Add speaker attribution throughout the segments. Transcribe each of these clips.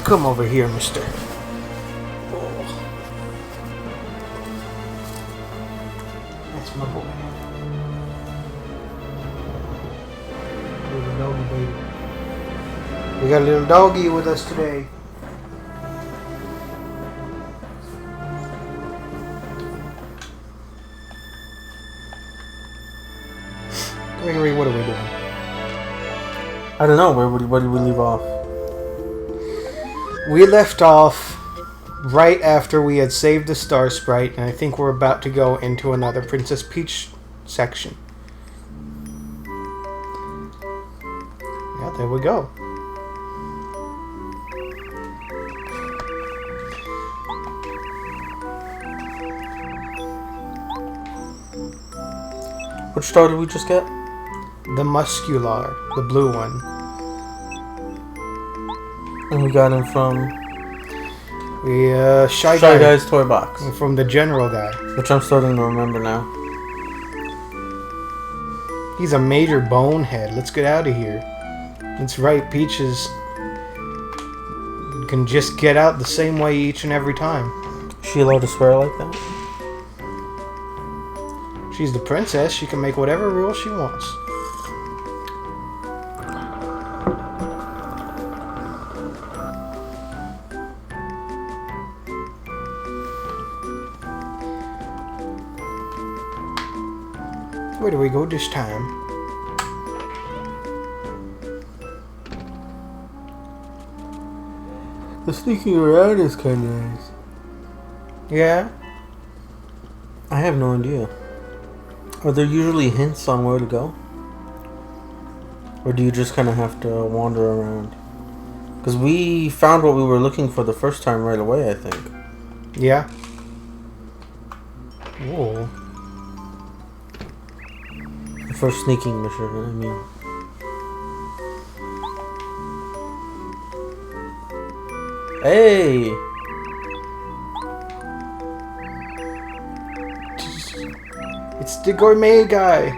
Speaker 1: Come over here, mister. That's my boy. Little doggy baby. We got a little doggy with us today. Gregory, what are we doing?
Speaker 2: I don't know. Where did we leave off?
Speaker 1: We left off right after we had saved the Star Sprite, and I think we're about to go into another Princess Peach section. Yeah, there we go.
Speaker 2: Which star did we just get?
Speaker 1: The Muscular, the blue one.
Speaker 2: And we got him from
Speaker 1: Shy
Speaker 2: Guy's toy box.
Speaker 1: From the general guy.
Speaker 2: Which I'm starting to remember now.
Speaker 1: He's a major bonehead. Let's get out of here. It's right, Peaches can just get out the same way each and every time.
Speaker 2: Is she allowed to swear like that?
Speaker 1: She's the princess. She can make whatever rules she wants. Where do we go this time?
Speaker 2: The sneaking around is kind of nice.
Speaker 1: Yeah?
Speaker 2: I have no idea. Are there usually hints on where to go? Or do you just kind of have to wander around? Because we found what we were looking for the first time right away, I think.
Speaker 1: Yeah. Whoa.
Speaker 2: The first sneaking mission, I mean. Hey!
Speaker 1: It's the gourmet guy.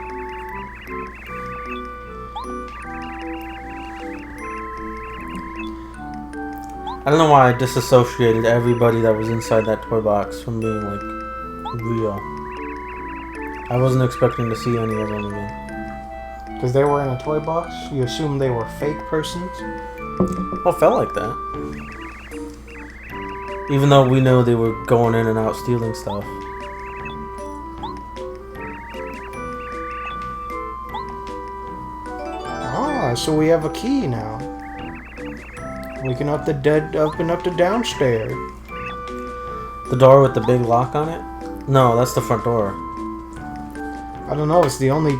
Speaker 2: I don't know why I disassociated everybody that was inside that toy box from being, like, real. I wasn't expecting to see any of them again.
Speaker 1: Because they were in a toy box? You assume they were fake persons?
Speaker 2: Well, it felt like that. Even though we know they were going in and out stealing stuff.
Speaker 1: Ah, so we have a key now. We can open up the downstairs.
Speaker 2: The door with the big lock on it? No, that's the front door.
Speaker 1: I don't know, it's the only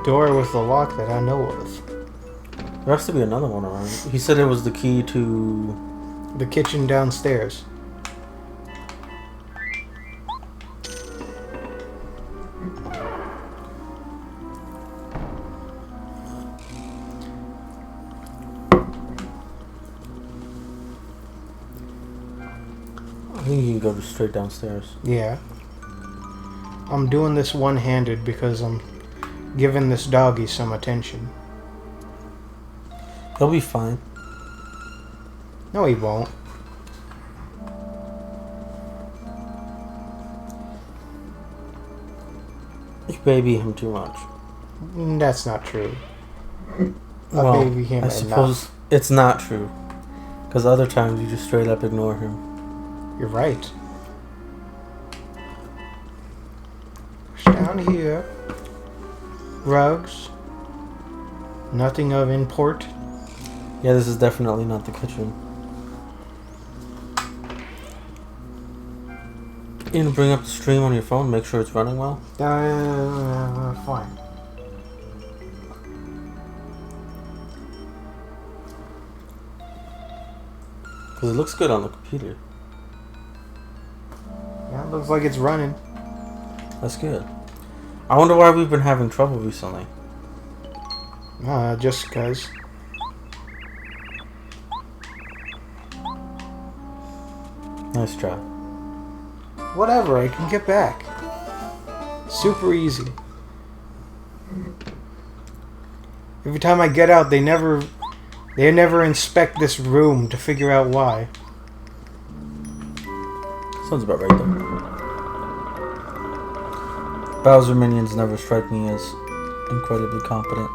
Speaker 1: door with the lock that I know of.
Speaker 2: There has to be another one around. He said it was the key to
Speaker 1: the kitchen downstairs.
Speaker 2: I think you can go straight downstairs.
Speaker 1: Yeah. I'm doing this one-handed because I'm giving this doggy some attention.
Speaker 2: He'll be fine.
Speaker 1: No, he won't.
Speaker 2: You baby him too much.
Speaker 1: That's not true.
Speaker 2: Well,
Speaker 1: I baby him
Speaker 2: I suppose it's not true. Because other times you just straight up ignore him.
Speaker 1: You're right. Down here. Rugs. Nothing of import.
Speaker 2: Yeah, this is definitely not the kitchen. You gonna bring up the stream on your phone, make sure it's running well?
Speaker 1: Fine.
Speaker 2: Because it looks good on the computer.
Speaker 1: Yeah, it looks like it's running.
Speaker 2: That's good. I wonder why we've been having trouble recently.
Speaker 1: Just because.
Speaker 2: Nice try.
Speaker 1: Whatever, I can get back. Super easy. Every time I get out, they never They never inspect this room to figure out why.
Speaker 2: Sounds about right though. Bowser minions never strike me as incredibly competent.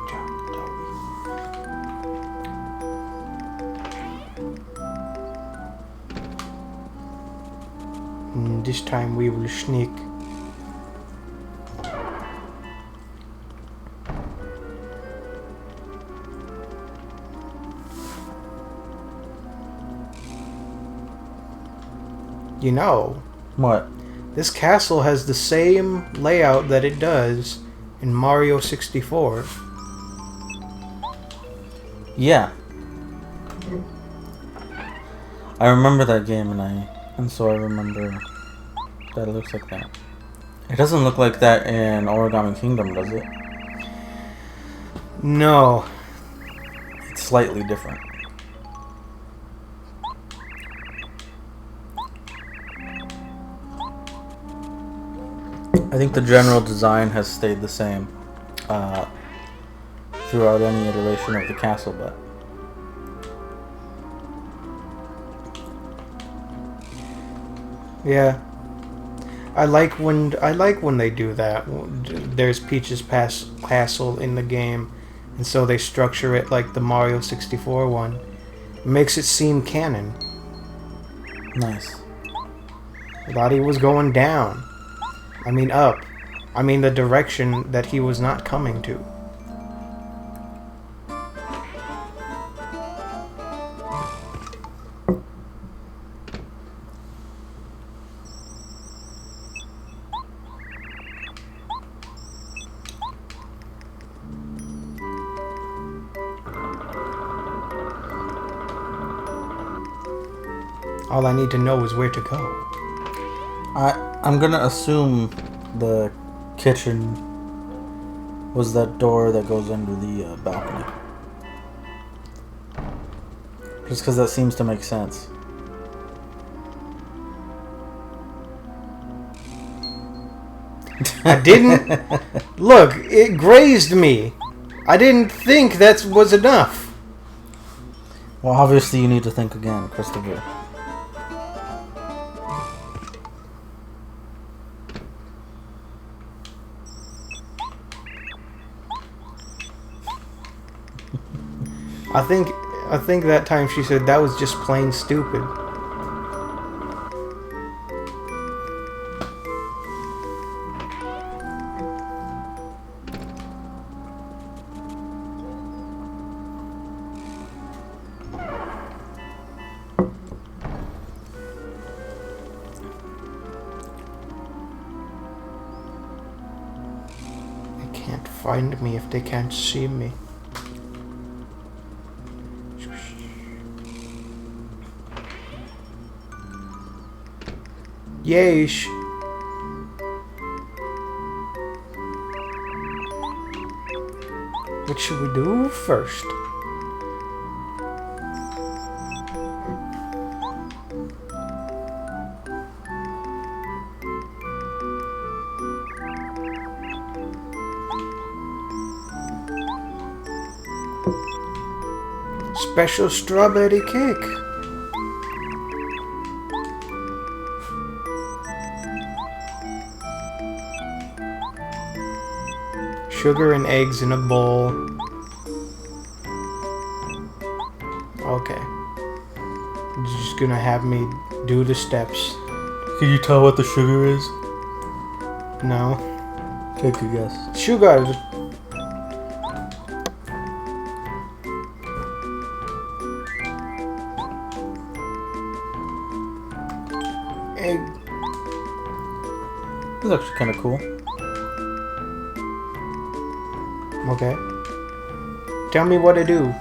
Speaker 1: This time we will sneak. You know,
Speaker 2: What?
Speaker 1: this castle has the same layout that it does in Mario 64.
Speaker 2: Yeah. I remember that game and so I remember that it looks like that. It doesn't look like that in Origami Kingdom, does it?
Speaker 1: No.
Speaker 2: It's slightly different. I think the general design has stayed the same throughout any iteration of the castle, but
Speaker 1: Yeah. I like when they do that. There's Peach's castle in the game, and so they structure it like the Mario 64 one. It makes it seem canon.
Speaker 2: nice.
Speaker 1: I thought he was going down. I mean up. I mean the direction that he was not coming to. All I need to know is where to go.
Speaker 2: I'm gonna assume the kitchen was that door that goes under the balcony. Just because that seems to make sense.
Speaker 1: I didn't... Look, it grazed me. I didn't think that was enough.
Speaker 2: Well, obviously you need to think again, Christopher.
Speaker 1: I think that time she said that was just plain stupid. They can't find me if they can't see me. Yoshi. What should we do first? Special strawberry cake. Sugar and eggs in a bowl. Okay. You're just gonna have me do the steps.
Speaker 2: Can you tell what the sugar is?
Speaker 1: No.
Speaker 2: Take a guess.
Speaker 1: Sugar. Egg.
Speaker 2: This is actually kind of cool.
Speaker 1: Okay. Tell me what to do.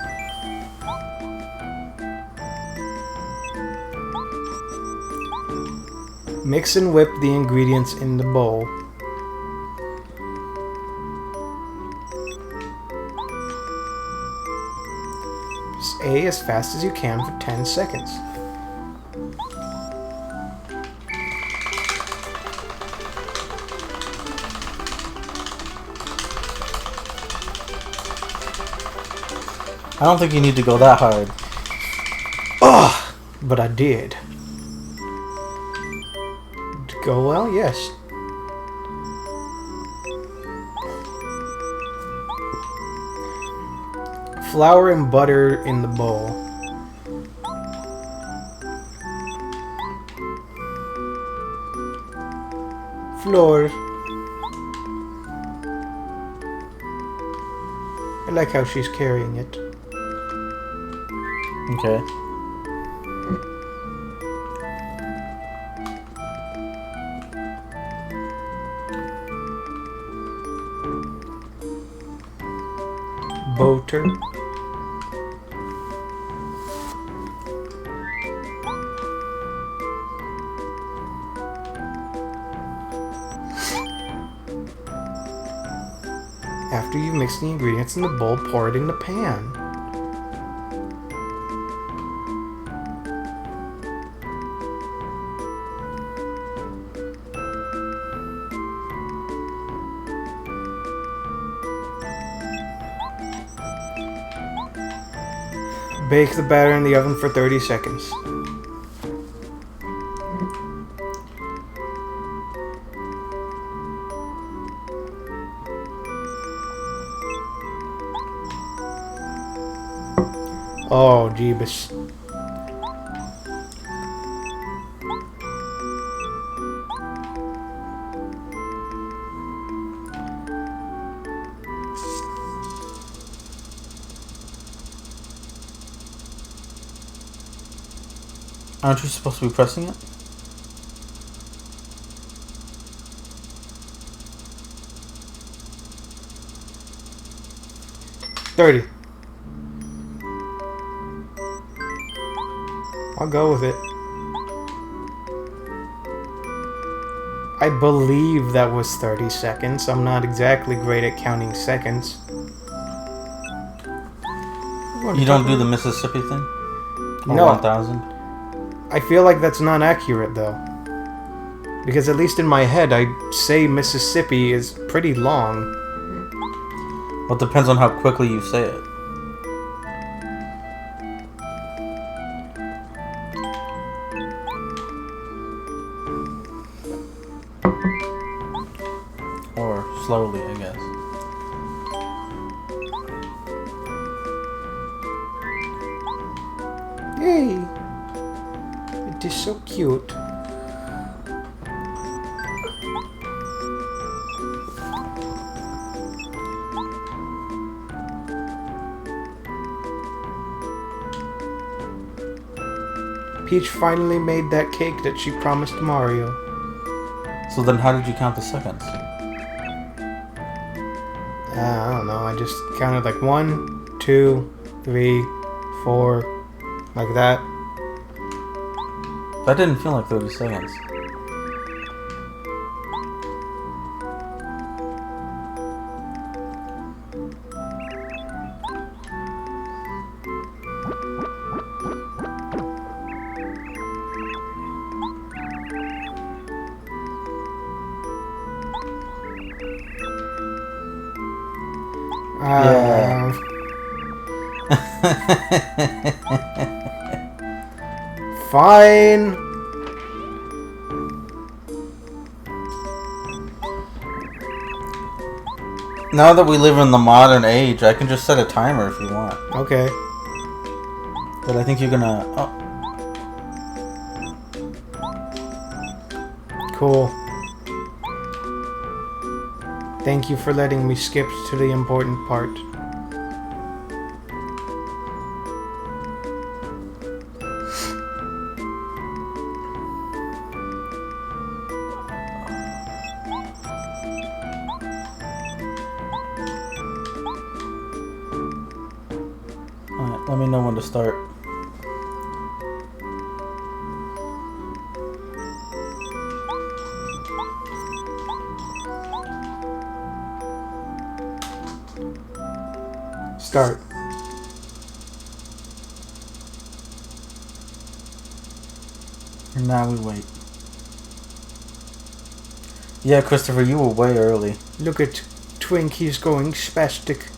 Speaker 1: Mix and whip the ingredients in the bowl. Press A as fast as you can for 10 seconds.
Speaker 2: I don't think you need to go that hard.
Speaker 1: Ugh! But I did. Did it go well? Yes. Flour and butter in the bowl. Flour. I like how she's carrying it.
Speaker 2: Okay.
Speaker 1: Butter. After you mix the ingredients in the bowl, pour it in the pan. Bake the batter in the oven for 30 seconds. Oh, jeebus.
Speaker 2: Aren't you supposed to be pressing it?
Speaker 1: $30. I'll go with it. I believe that was 30 seconds. I'm not exactly great at counting seconds.
Speaker 2: You don't do the Mississippi thing? Or
Speaker 1: No.
Speaker 2: 1,000?
Speaker 1: I feel like that's not accurate, though. Because at least in my head, I say Mississippi is pretty long.
Speaker 2: Well, it depends on how quickly you say it. Or slowly, I guess.
Speaker 1: Yay! It is so cute. Peach finally made that cake that she promised Mario.
Speaker 2: So then how did you count the seconds?
Speaker 1: I don't know, I just counted like 1, 2, 3, 4, like that.
Speaker 2: That didn't feel like 30 seconds.
Speaker 1: Uh, Fine.
Speaker 2: Now that we live in the modern age, I can just set a timer if you want.
Speaker 1: Okay.
Speaker 2: But I think you're gonna... Oh.
Speaker 1: Cool. Thank you for letting me skip to the important part.
Speaker 2: Alright, let me know when to start.
Speaker 1: Start.
Speaker 2: And now we wait. Yeah, Christopher, you were way early.
Speaker 1: Look at Twink, he's going spastic.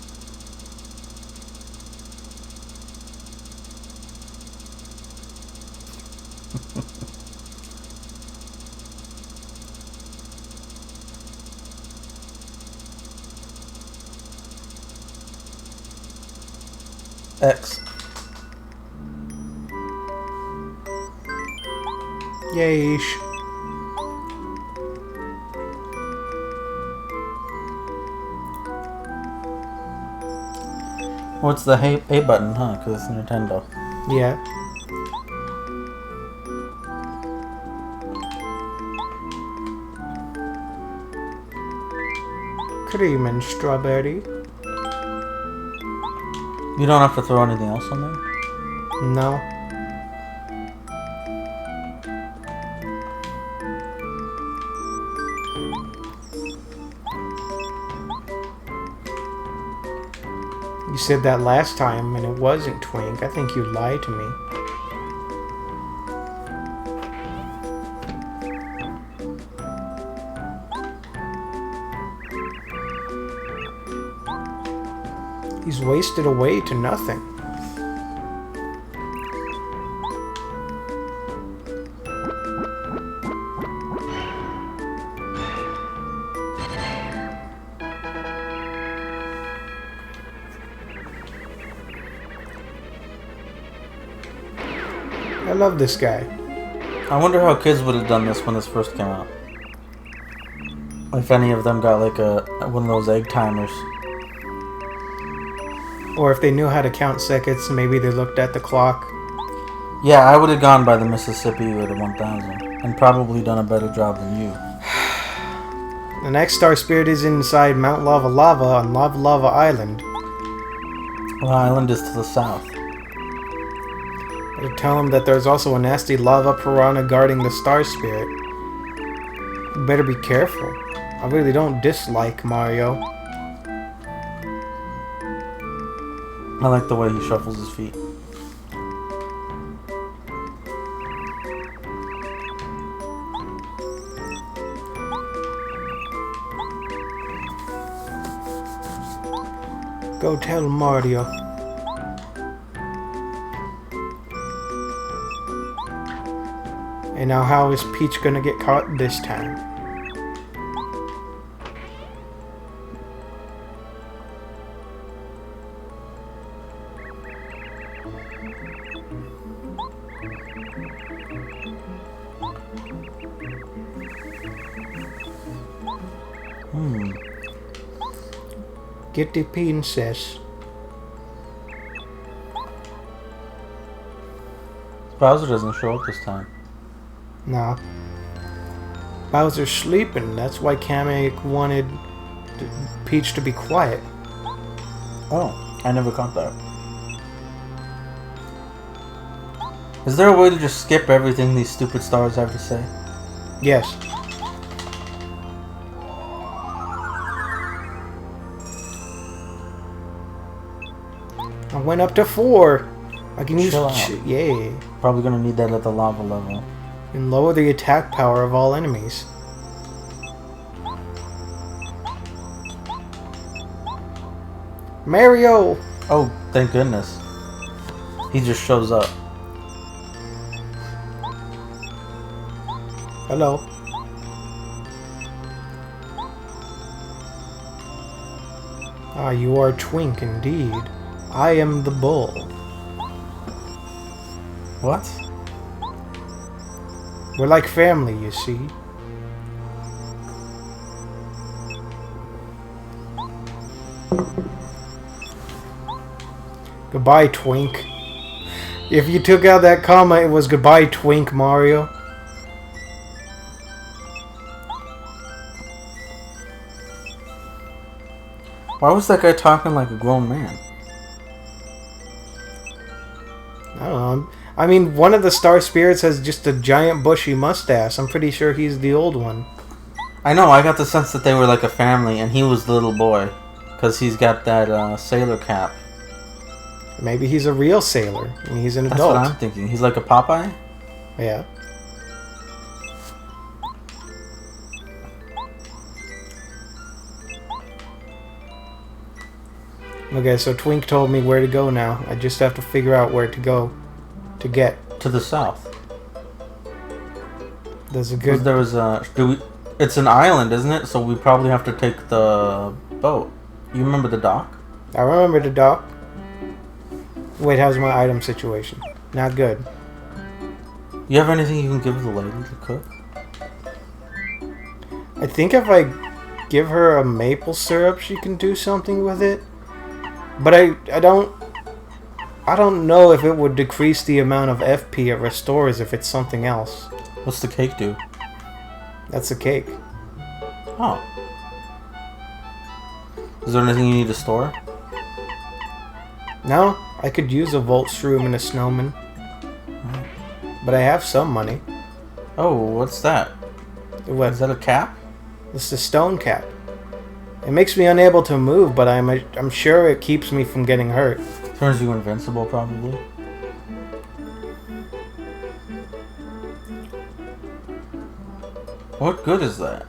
Speaker 2: X.
Speaker 1: Yeesh.
Speaker 2: What's the A button, huh? Because it's Nintendo.
Speaker 1: Yeah. Cream and strawberry.
Speaker 2: You don't have to throw anything else on there?
Speaker 1: No. You said that last time and it wasn't Twink. I think you lied to me. He's wasted away to nothing. I love this guy.
Speaker 2: I wonder how kids would have done this when this first came out. If any of them got like one of those egg timers.
Speaker 1: Or if they knew how to count seconds, maybe they looked at the clock.
Speaker 2: Yeah, I would have gone by the Mississippi with a 1000 and probably done a better job than you.
Speaker 1: The next star spirit is inside Mount Lava Lava on Lava Lava Island.
Speaker 2: The island is to the south.
Speaker 1: To tell him that there's also a nasty lava piranha guarding the star spirit. You better be careful. I really don't dislike Mario.
Speaker 2: I like the way he shuffles his feet.
Speaker 1: Go tell Mario. And now how is Peach gonna get caught this time? Get the princess.
Speaker 2: Bowser doesn't show up this time.
Speaker 1: Nah. Bowser's sleeping. That's why Kamek wanted Peach to be quiet.
Speaker 2: Oh, I never caught that. Is there a way to just skip everything these stupid stars have to say?
Speaker 1: Yes. I went up to 4. I can use...
Speaker 2: Chill out.
Speaker 1: Yay.
Speaker 2: Probably gonna need that at the lava level.
Speaker 1: And lower the attack power of all enemies. Mario!
Speaker 2: Oh, thank goodness. He just shows up.
Speaker 1: Hello. Ah, you are Twink indeed. I am the bull.
Speaker 2: What?
Speaker 1: We're like family, you see. Goodbye, Twink. If you took out that comma, it was goodbye, Twink, Mario.
Speaker 2: Why was that guy talking like a grown man?
Speaker 1: I don't know. I mean, one of the star spirits has just a giant bushy mustache. I'm pretty sure he's the old one.
Speaker 2: I know, I got the sense that they were like a family and he was the little boy. Because he's got that sailor cap.
Speaker 1: Maybe he's a real sailor and he's an
Speaker 2: That's
Speaker 1: adult.
Speaker 2: what I'm thinking. He's like a Popeye?
Speaker 1: Yeah. Okay, so Twink told me where to go now. I just have to figure out where to go to get.
Speaker 2: To the south.
Speaker 1: There's a
Speaker 2: Because
Speaker 1: good.
Speaker 2: there was a. It's an island, isn't it? So we probably have to take the boat. You remember the dock?
Speaker 1: I remember the dock. Wait, how's my item situation? Not good.
Speaker 2: You have anything you can give the lady to cook?
Speaker 1: I think if I give her a maple syrup, she can do something with it. But I don't know if it would decrease the amount of FP it restores if it's something else.
Speaker 2: What's the cake do?
Speaker 1: That's a cake.
Speaker 2: Oh. Is there anything you need to store?
Speaker 1: No, I could use a Volt Shroom and a Snowman. But I have some money.
Speaker 2: Oh, what's that?
Speaker 1: What?
Speaker 2: Is that a cap?
Speaker 1: It's the stone cap. It makes me unable to move, but I'm sure it keeps me from getting hurt.
Speaker 2: Turns you invincible, probably. What good is that?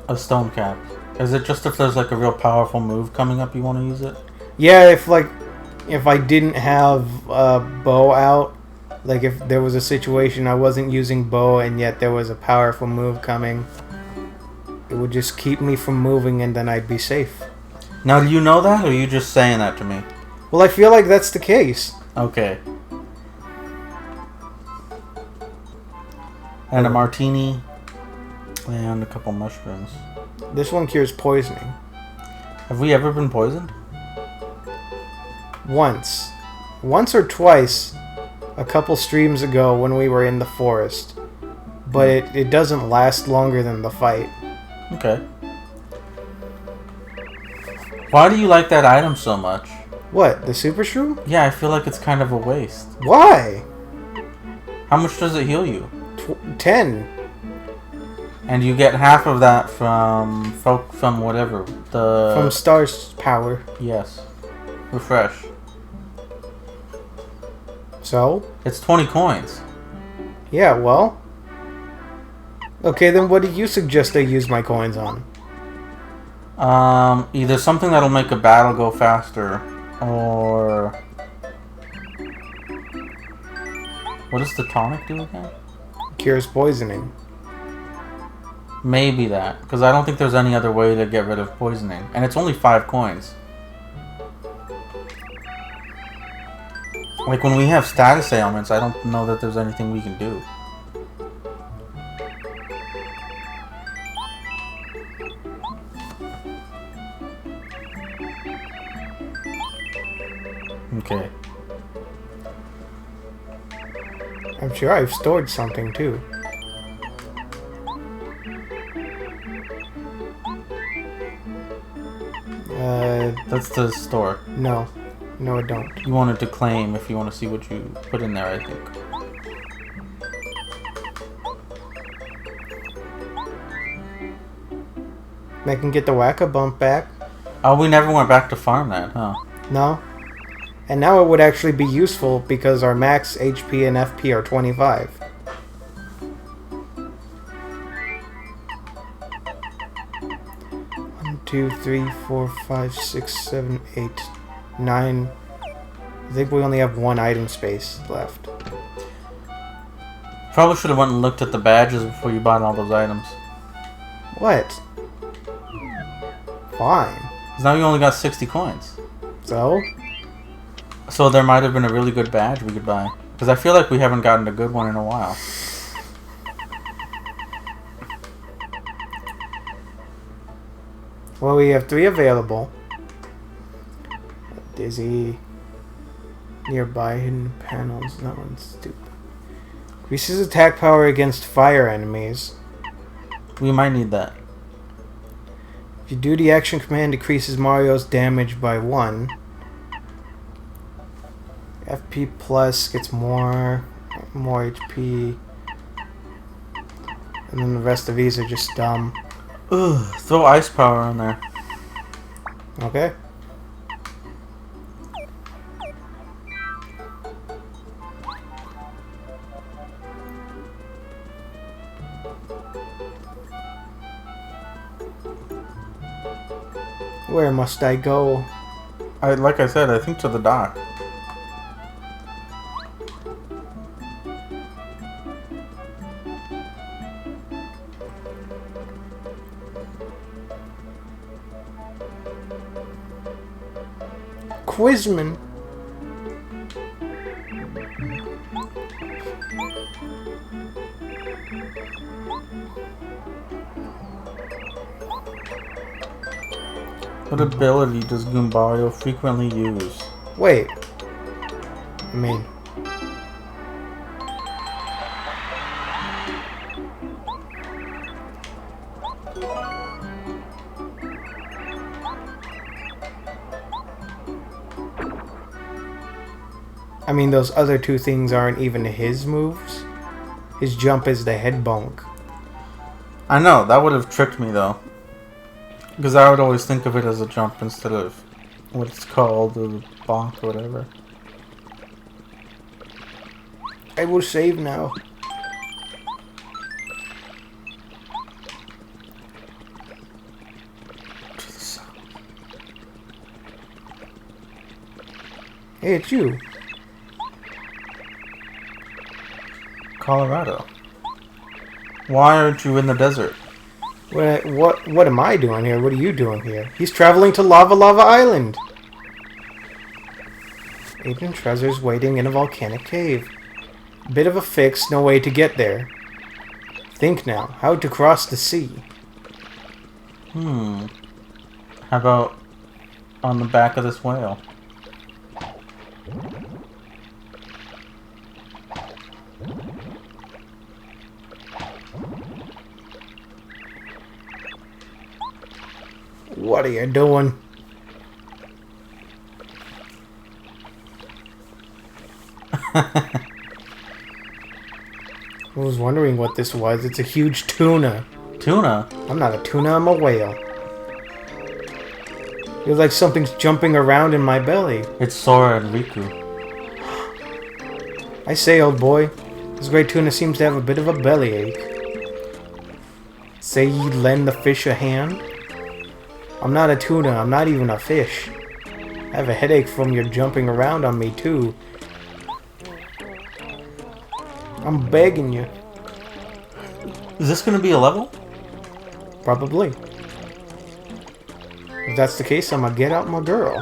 Speaker 2: A stone cap. Is it just if there's like a real powerful move coming up you want to use it?
Speaker 1: Yeah, if I didn't have a bow out, like if there was a situation I wasn't using bow and yet there was a powerful move coming, it would just keep me from moving and then I'd be safe.
Speaker 2: Now, do you know that, or are you just saying that to me?
Speaker 1: Well, I feel like that's the case.
Speaker 2: Okay. And a martini. And a couple mushrooms.
Speaker 1: This one cures poisoning.
Speaker 2: Have we ever been poisoned?
Speaker 1: Once or twice, a couple streams ago when we were in the forest. But it doesn't last longer than the fight.
Speaker 2: Okay. Why do you like that item so much?
Speaker 1: What, the Super Shroom?
Speaker 2: Yeah, I feel like it's kind of a waste.
Speaker 1: Why?
Speaker 2: How much does it heal you?
Speaker 1: 10.
Speaker 2: And you get half of that from whatever.
Speaker 1: From Star's power.
Speaker 2: Yes. Refresh.
Speaker 1: So?
Speaker 2: It's 20 coins.
Speaker 1: Yeah, well. Okay, then what do you suggest I use my coins on?
Speaker 2: Either something that'll make a battle go faster, or... What does the tonic do again?
Speaker 1: Cures poisoning.
Speaker 2: Maybe that, because I don't think there's any other way to get rid of poisoning. And it's only 5 coins. Like, when we have status ailments, I don't know that there's anything we can do. Okay.
Speaker 1: I'm sure I've stored something too.
Speaker 2: That's the store.
Speaker 1: No. No, I don't.
Speaker 2: You wanted to claim if you want to see what you put in there, I think.
Speaker 1: I can get the Whack-A-Bump back.
Speaker 2: Oh, we never went back to farm that, huh?
Speaker 1: No. And now it would actually be useful because our max HP and FP are 25. One, 2, 3, 4, 5, 6, 7, 8, 9. I think we only have one item space left.
Speaker 2: Probably should have went and looked at the badges before you bought all those items.
Speaker 1: What? Fine.
Speaker 2: Because now you only got 60 coins.
Speaker 1: So?
Speaker 2: So there might have been a really good badge we could buy. Because I feel like we haven't gotten a good one in a while.
Speaker 1: Well, we have 3 available. Dizzy. Nearby hidden panels. That one's stupid. Increases attack power against fire enemies.
Speaker 2: We might need that.
Speaker 1: If you do the action command, decreases Mario's damage by 1. FP plus gets more HP. And then the rest of these are just dumb.
Speaker 2: Ugh, throw ice power in there.
Speaker 1: Okay. Where must I go?
Speaker 2: Like I said, I think to the dock.
Speaker 1: Quizman.
Speaker 2: What ability does Goombario frequently use?
Speaker 1: Wait. I mean... those other two things aren't even his moves. His jump is the head bonk.
Speaker 2: I know, that would have tricked me though. Because I would always think of it as a jump instead of what it's called, the bonk or whatever.
Speaker 1: I will save now. Hey, it's you.
Speaker 2: Colorado. Why aren't you in the desert?
Speaker 1: What am I doing here? What are you doing here? He's traveling to Lava Island. Agent Treasure's waiting in a volcanic cave. Bit of a fix, no way to get there. Think now, how to cross the sea?
Speaker 2: How about on the back of this whale?
Speaker 1: What are you doing? I was wondering what this was. It's a huge tuna.
Speaker 2: Tuna?
Speaker 1: I'm not a tuna, I'm a whale. Feels like something's jumping around in my belly.
Speaker 2: It's Sora and Riku.
Speaker 1: I say, old boy, this great tuna seems to have a bit of a bellyache. Say ye lend the fish a hand? I'm not a tuna, I'm not even a fish. I have a headache from your jumping around on me, too. I'm begging you.
Speaker 2: Is this gonna be a level?
Speaker 1: Probably. If that's the case, I'm gonna get out my girl.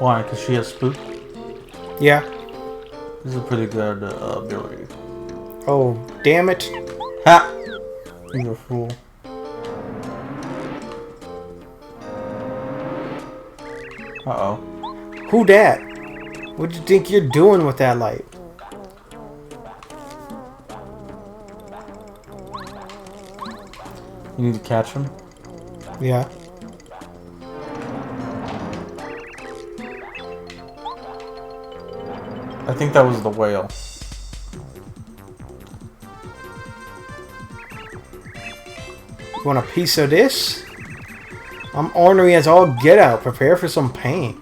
Speaker 2: Why? Because she has spook?
Speaker 1: Yeah.
Speaker 2: This is a pretty good ability.
Speaker 1: Oh, damn it.
Speaker 2: Ha! You're a fool. Uh-oh.
Speaker 1: Who dat? What do you think you're doing with that light?
Speaker 2: You need to catch him?
Speaker 1: Yeah.
Speaker 2: I think that was the whale.
Speaker 1: You want a piece of this? I'm ornery as all get out. Prepare for some pain.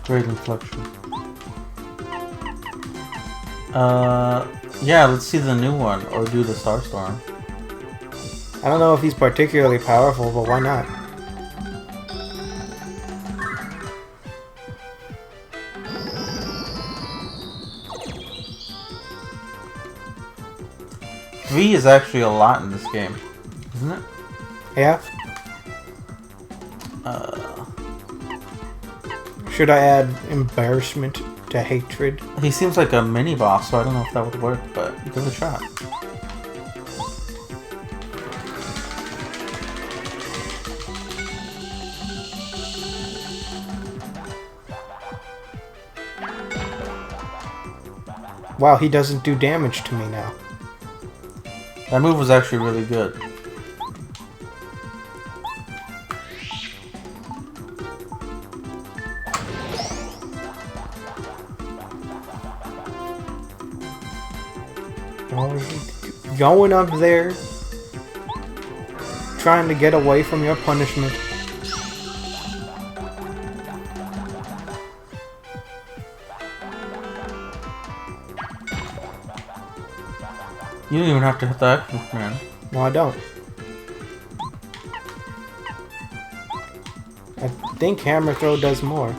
Speaker 2: Great inflection. Yeah, let's see the new one, or do the Starstorm.
Speaker 1: I don't know if he's particularly powerful, but why not?
Speaker 2: V is actually a lot in this game, isn't it?
Speaker 1: Yeah? Should I add embarrassment to hatred?
Speaker 2: He seems like a mini boss, so I don't know if that would work, but give it a shot.
Speaker 1: Wow, he doesn't do damage to me now.
Speaker 2: That move was actually really good.
Speaker 1: Going up there, trying to get away from your punishment.
Speaker 2: You don't even have to hit the action command.
Speaker 1: No, I don't. I think hammer throw does more.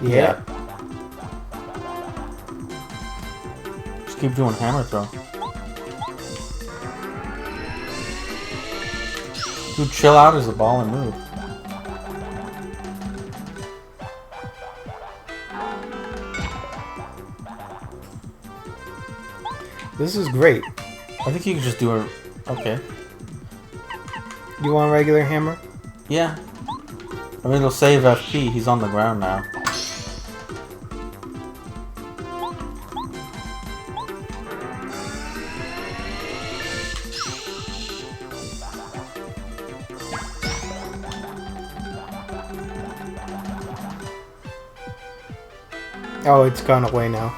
Speaker 1: Yeah.
Speaker 2: Just keep doing hammer throw. Dude, chill out is a ball and move.
Speaker 1: This is great.
Speaker 2: I think you can just do it. Okay.
Speaker 1: You want a regular hammer?
Speaker 2: Yeah. I mean, it'll save FP. He's on the ground now.
Speaker 1: Oh, it's gone away now.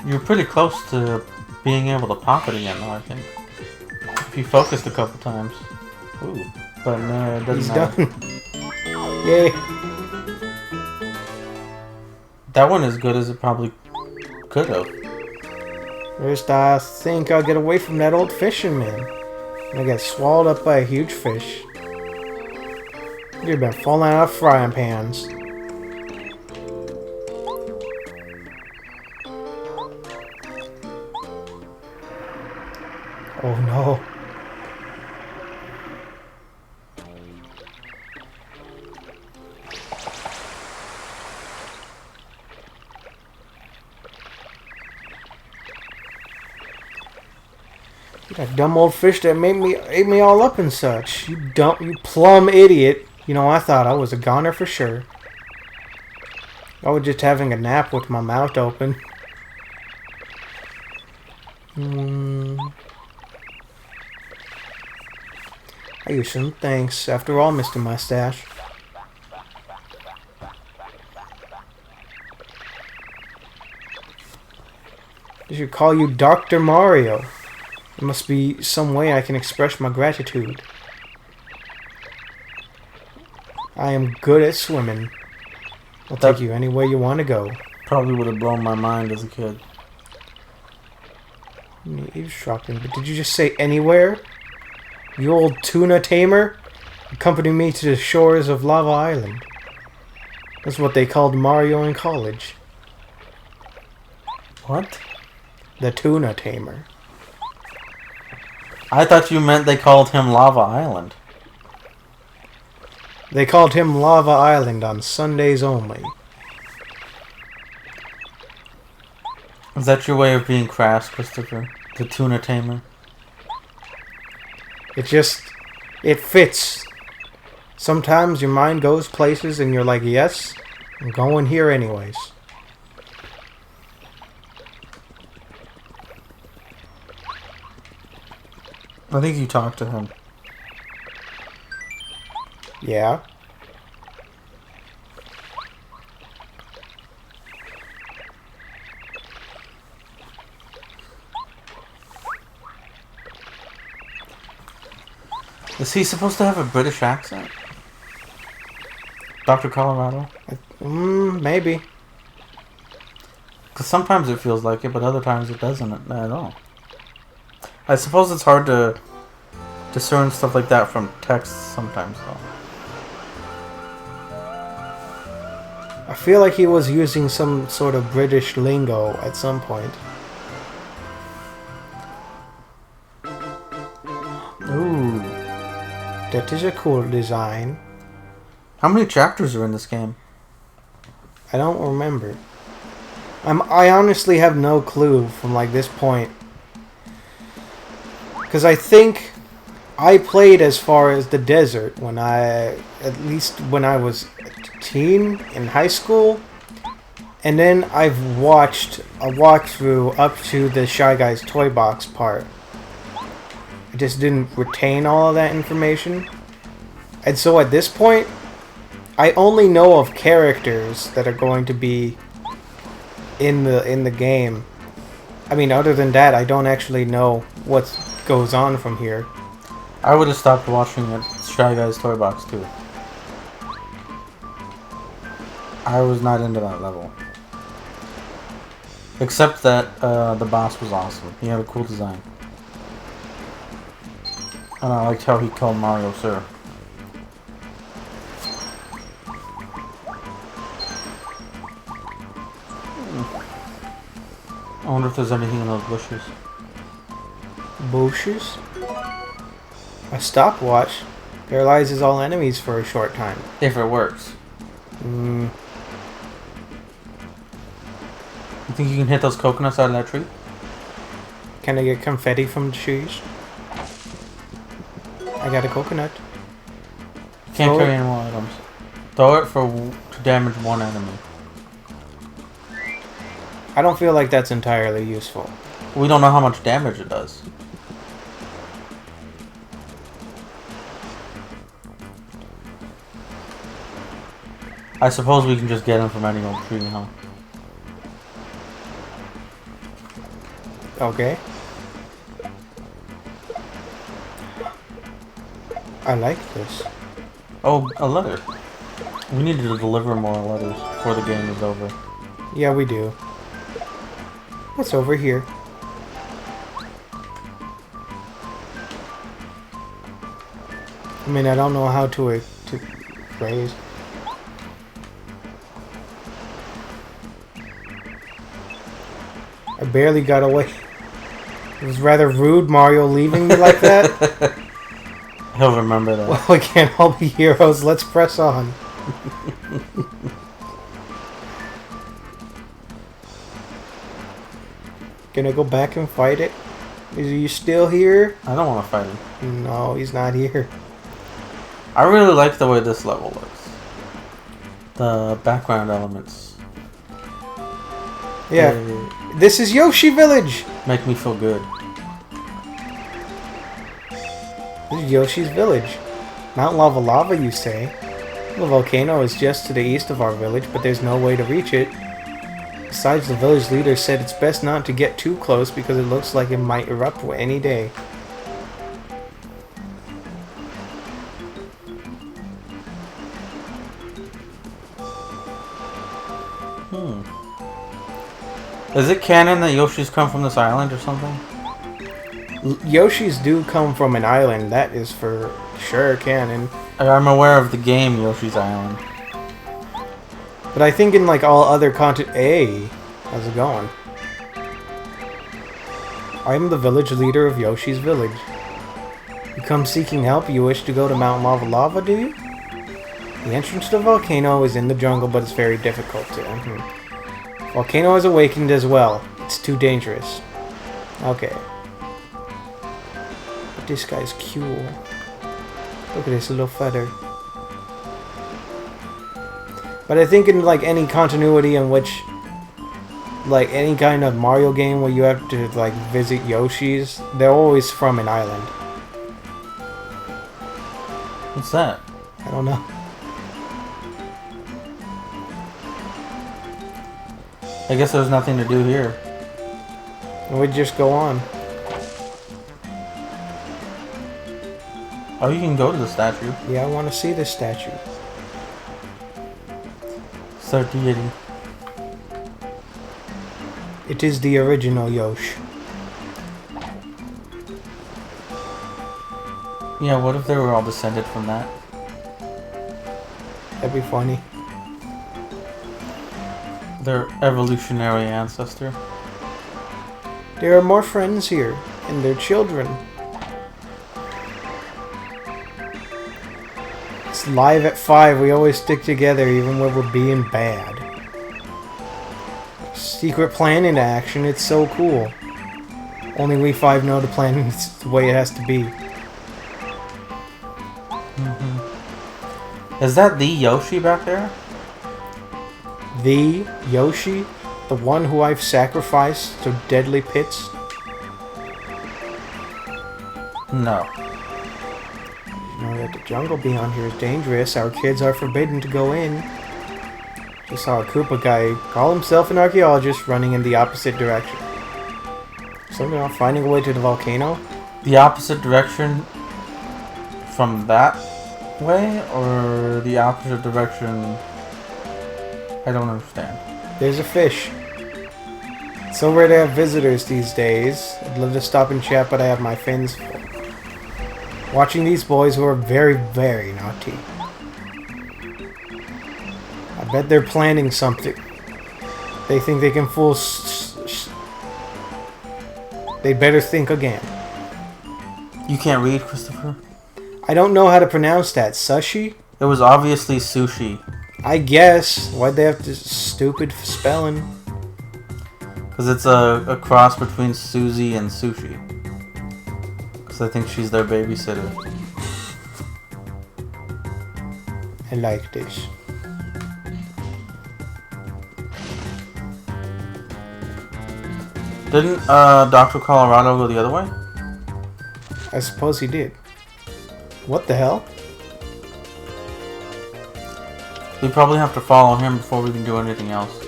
Speaker 2: You're pretty close to being able to pop it again, though, I think. If you focused a couple times. Ooh. But no, it doesn't
Speaker 1: He's
Speaker 2: matter.
Speaker 1: done. Yay.
Speaker 2: That one as good as it probably could have.
Speaker 1: First, I think I'll get away from that old fisherman. And I get swallowed up by a huge fish. You've been falling out of frying pans. Oh no. That dumb old fish that ate me all up and such. You plumb idiot. You know, I thought I was a goner for sure. I was just having a nap with my mouth open. I use some thanks. After all, Mr. Mustache. I should call you Dr. Mario. There must be some way I can express my gratitude. I am good at swimming. I'll take you anywhere you want to go.
Speaker 2: Probably would have blown my mind as a kid.
Speaker 1: Eavesdropping, but did you just say anywhere? You old tuna tamer? Accompany me to the shores of Lava Island. That's what they called Mario in college.
Speaker 2: What?
Speaker 1: The tuna tamer.
Speaker 2: I thought you meant they called him Lava Island.
Speaker 1: They called him Lava Island on Sundays only.
Speaker 2: Is that your way of being crass, Christopher? The tuna tamer?
Speaker 1: It fits. Sometimes your mind goes places and you're like, yes, I'm going here anyways.
Speaker 2: I think you talked to him.
Speaker 1: Yeah.
Speaker 2: Is he supposed to have a British accent? Dr. Colorado?
Speaker 1: Maybe.
Speaker 2: Because sometimes it feels like it, but other times it doesn't at all. I suppose it's hard to discern stuff like that from text sometimes, though.
Speaker 1: I feel like he was using some sort of British lingo at some point.
Speaker 2: Ooh.
Speaker 1: That is a cool design.
Speaker 2: How many chapters are in this game?
Speaker 1: I don't remember. I honestly have no clue from like this point. Because I think I played as far as the desert at least when I was a teen in high school. And then I've watched a walkthrough up to the Shy Guys toy box part. I just didn't retain all of that information. And so at this point, I only know of characters that are going to be in the game. I mean, other than that, I don't actually know what goes on from here.
Speaker 2: I would have stopped watching at Shy Guys Toy Box too. I was not into that level. Except that the boss was awesome. He had a cool design. And I liked how he called Mario Sir. I wonder if there's anything in those bushes.
Speaker 1: Bushes? A stopwatch paralyzes all enemies for a short time.
Speaker 2: If it works.
Speaker 1: Hmm.
Speaker 2: You think you can hit those coconuts out of that tree?
Speaker 1: Can I get confetti from the trees? I got a coconut.
Speaker 2: Can't
Speaker 1: Throw
Speaker 2: carry
Speaker 1: it.
Speaker 2: any more items. Throw it to damage one enemy.
Speaker 1: I don't feel like that's entirely useful.
Speaker 2: We don't know how much damage it does. I suppose we can just get him from any old tree, huh?
Speaker 1: Okay. I like this.
Speaker 2: Oh, a letter. We need to deliver more letters before the game is over.
Speaker 1: Yeah, we do. What's over here? I mean, I don't know how to phrase. I barely got away. It was rather rude, Mario leaving me like that.
Speaker 2: He'll remember that.
Speaker 1: Well, we can't all be heroes. Let's press on. Gonna go back and fight it? Is he still here?
Speaker 2: I don't want to fight him.
Speaker 1: No, he's not here.
Speaker 2: I really like the way this level looks. The background elements.
Speaker 1: Yeah. This is Yoshi Village!
Speaker 2: Make me feel good.
Speaker 1: This is Yoshi's village. Mount Lava Lava, you say? The volcano is just to the east of our village, but there's no way to reach it. Besides, the village leader said it's best not to get too close because it looks like it might erupt any day.
Speaker 2: Is it canon that Yoshi's come from this island or something?
Speaker 1: Yoshis do come from an island, that is for sure canon.
Speaker 2: I'm aware of the game Yoshi's Island.
Speaker 1: But I think in like all other content... Hey, how's it going? I am the village leader of Yoshi's village. You come seeking help, you wish to go to Mount Lava Lava, do you? The entrance to the volcano is in the jungle, but it's very difficult to... Volcano has awakened as well. It's too dangerous. Okay. But this guy's cool. Look at this little feather. But I think in like any continuity in which, like any kind of Mario game where you have to like visit Yoshi's, they're always from an island.
Speaker 2: What's that?
Speaker 1: I don't know.
Speaker 2: I guess there's nothing to do here.
Speaker 1: We just go on.
Speaker 2: Oh, you can go to the statue.
Speaker 1: Yeah, I want to see this statue.
Speaker 2: Start deity.
Speaker 1: It is the original Yoshi.
Speaker 2: Yeah, what if they were all descended from that?
Speaker 1: That'd be funny.
Speaker 2: Their evolutionary ancestor.
Speaker 1: There are more friends here, and their children. It's live at 5. We always stick together even when we're being bad. Secret plan in action. It's so cool. Only we 5 know the plan. It's the way it has to be.
Speaker 2: Is that the Yoshi back there?
Speaker 1: The Yoshi? The one who I've sacrificed to deadly pits?
Speaker 2: No.
Speaker 1: You know that the jungle beyond here is dangerous. Our kids are forbidden to go in. Just saw a Koopa guy call himself an archaeologist running in the opposite direction. Something about finding a way to the volcano?
Speaker 2: The opposite direction from that way, or the opposite direction? I don't understand.
Speaker 1: There's a fish. It's so rare to have visitors these days. I'd love to stop and chat, but I have my fins full. Watching these boys who are very, very naughty. I bet they're planning something. They think they can fool They better think again.
Speaker 2: You can't read, Christopher?
Speaker 1: I don't know how to pronounce that. Sushi?
Speaker 2: It was obviously sushi.
Speaker 1: I guess. Why'd they have this stupid spelling?
Speaker 2: Because it's a cross between Susie and sushi. Because I think she's their babysitter.
Speaker 1: I like this.
Speaker 2: Didn't Dr. Colorado go the other way?
Speaker 1: I suppose he did. What the hell?
Speaker 2: We probably have to follow him before we can do anything else.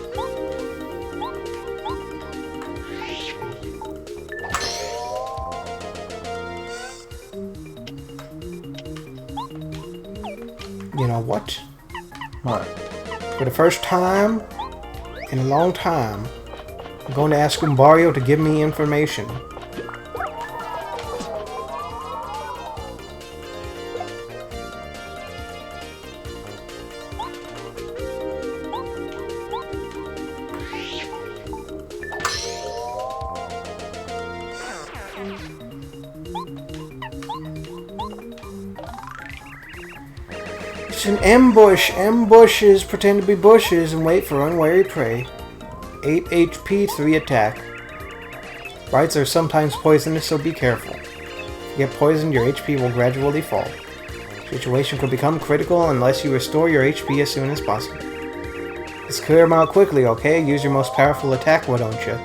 Speaker 1: You know what?
Speaker 2: What?
Speaker 1: For the first time in a long time, I'm going to ask Umbario to give me information. It's an ambush. Ambushes pretend to be bushes and wait for unwary prey. 8 HP, 3 attack. Bites are sometimes poisonous, so be careful. If you get poisoned, your HP will gradually fall. Situation could become critical unless you restore your HP as soon as possible. Let's clear them out quickly, okay? Use your most powerful attack, why don't you?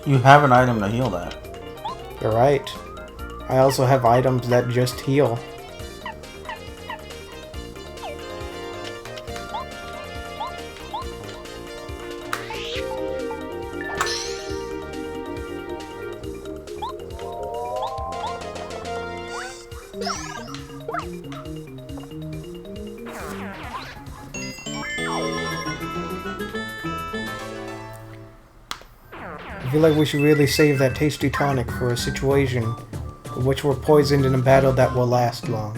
Speaker 2: You have an item to heal that.
Speaker 1: You're right. I also have items that just heal. I feel like we should really save that tasty tonic for a situation in which we're poisoned in a battle that will last long.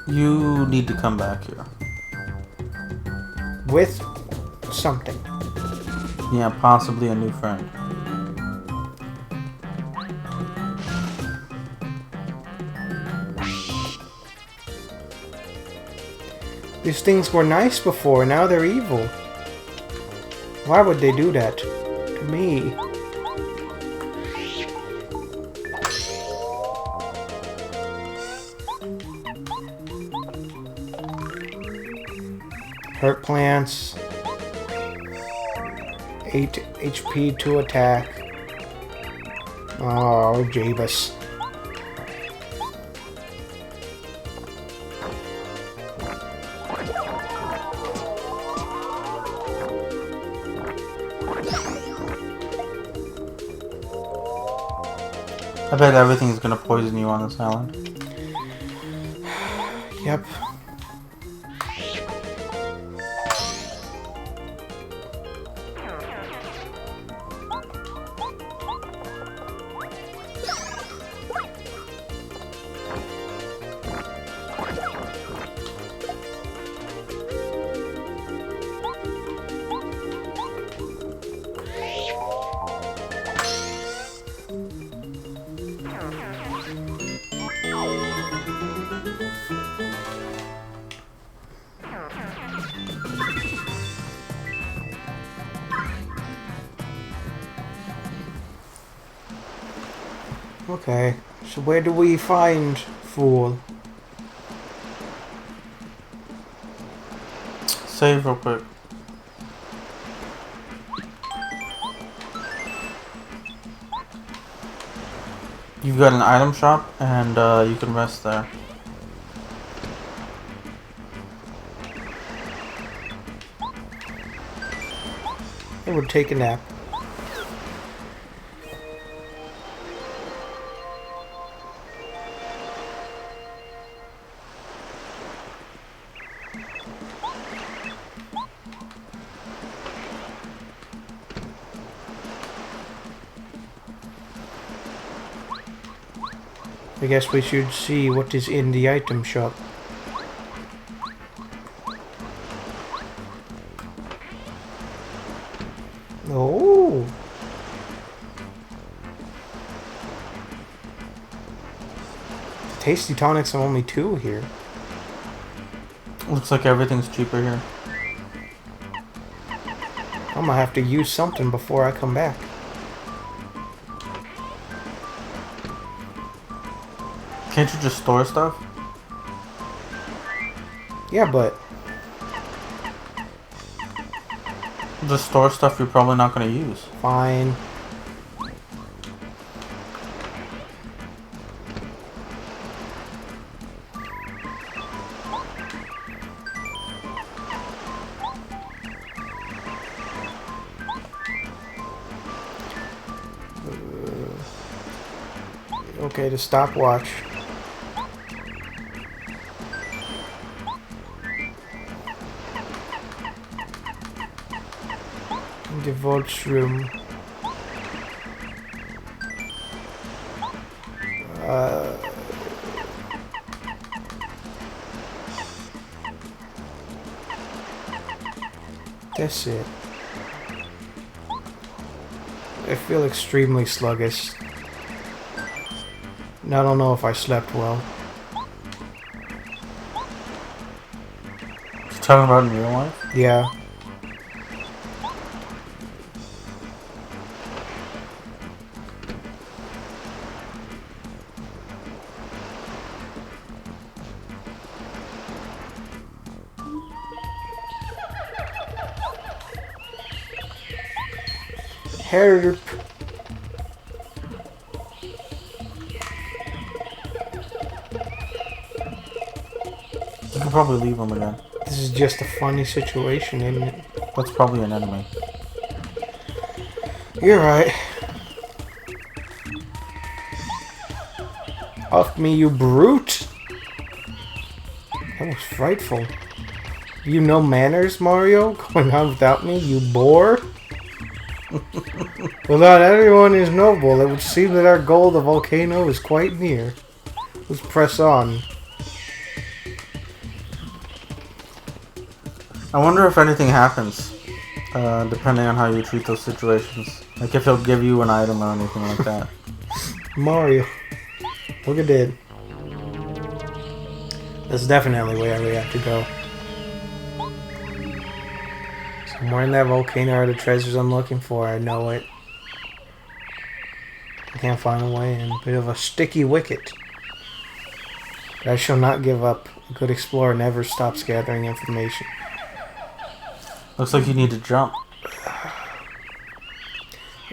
Speaker 2: You need to come back here.
Speaker 1: With something.
Speaker 2: Yeah, possibly a new friend.
Speaker 1: These things were nice before, now they're evil. Why would they do that to me? Hurt plants. 8 HP, 2 attack. Oh, Jabus.
Speaker 2: I bet everything's gonna poison you on this island.
Speaker 1: Yep. Okay, so where do we find Fool?
Speaker 2: Save real quick. You've got an item shop, and you can rest there.
Speaker 1: I would take a nap. I guess we should see what is in the item shop. Oh! Tasty tonics are only 2 here.
Speaker 2: Looks like everything's cheaper here.
Speaker 1: I'm gonna have to use something before I come back.
Speaker 2: Can't you just store stuff?
Speaker 1: Yeah, but
Speaker 2: Just store stuff you're probably not going to use.
Speaker 1: fine. Okay, the stopwatch. The vault's room. That's it. I feel extremely sluggish. And I don't know if I slept well.
Speaker 2: You talking about in real life?
Speaker 1: Yeah. Herp.
Speaker 2: You can probably leave them again.
Speaker 1: This is just a funny situation, isn't it?
Speaker 2: That's probably an enemy.
Speaker 1: You're right. Off me, you brute! That was frightful. You know manners, Mario? Going on without me, you bore? Well, not everyone is noble. It would seem that our goal, the volcano, is quite near. Let's press on.
Speaker 2: I wonder if anything happens, depending on how you treat those situations. Like if he'll give you an item or anything like that.
Speaker 1: Mario. Look at that. That's definitely where we have to go. Somewhere in that volcano are the treasures I'm looking for. I know it. I can't find a way in. Bit of a sticky wicket. But I shall not give up. A good explorer never stops gathering information.
Speaker 2: Looks like you need to jump.
Speaker 1: There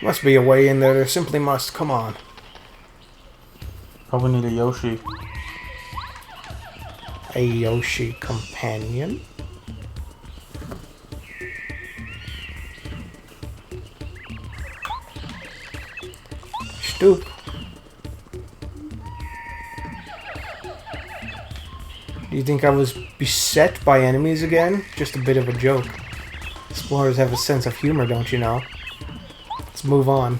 Speaker 1: must be a way in there. There simply must. Come on.
Speaker 2: Probably need a Yoshi.
Speaker 1: A Yoshi companion? Stoop. Do you think I was beset by enemies again? Just a bit of a joke. Explorers have a sense of humor, don't you know? Let's move on.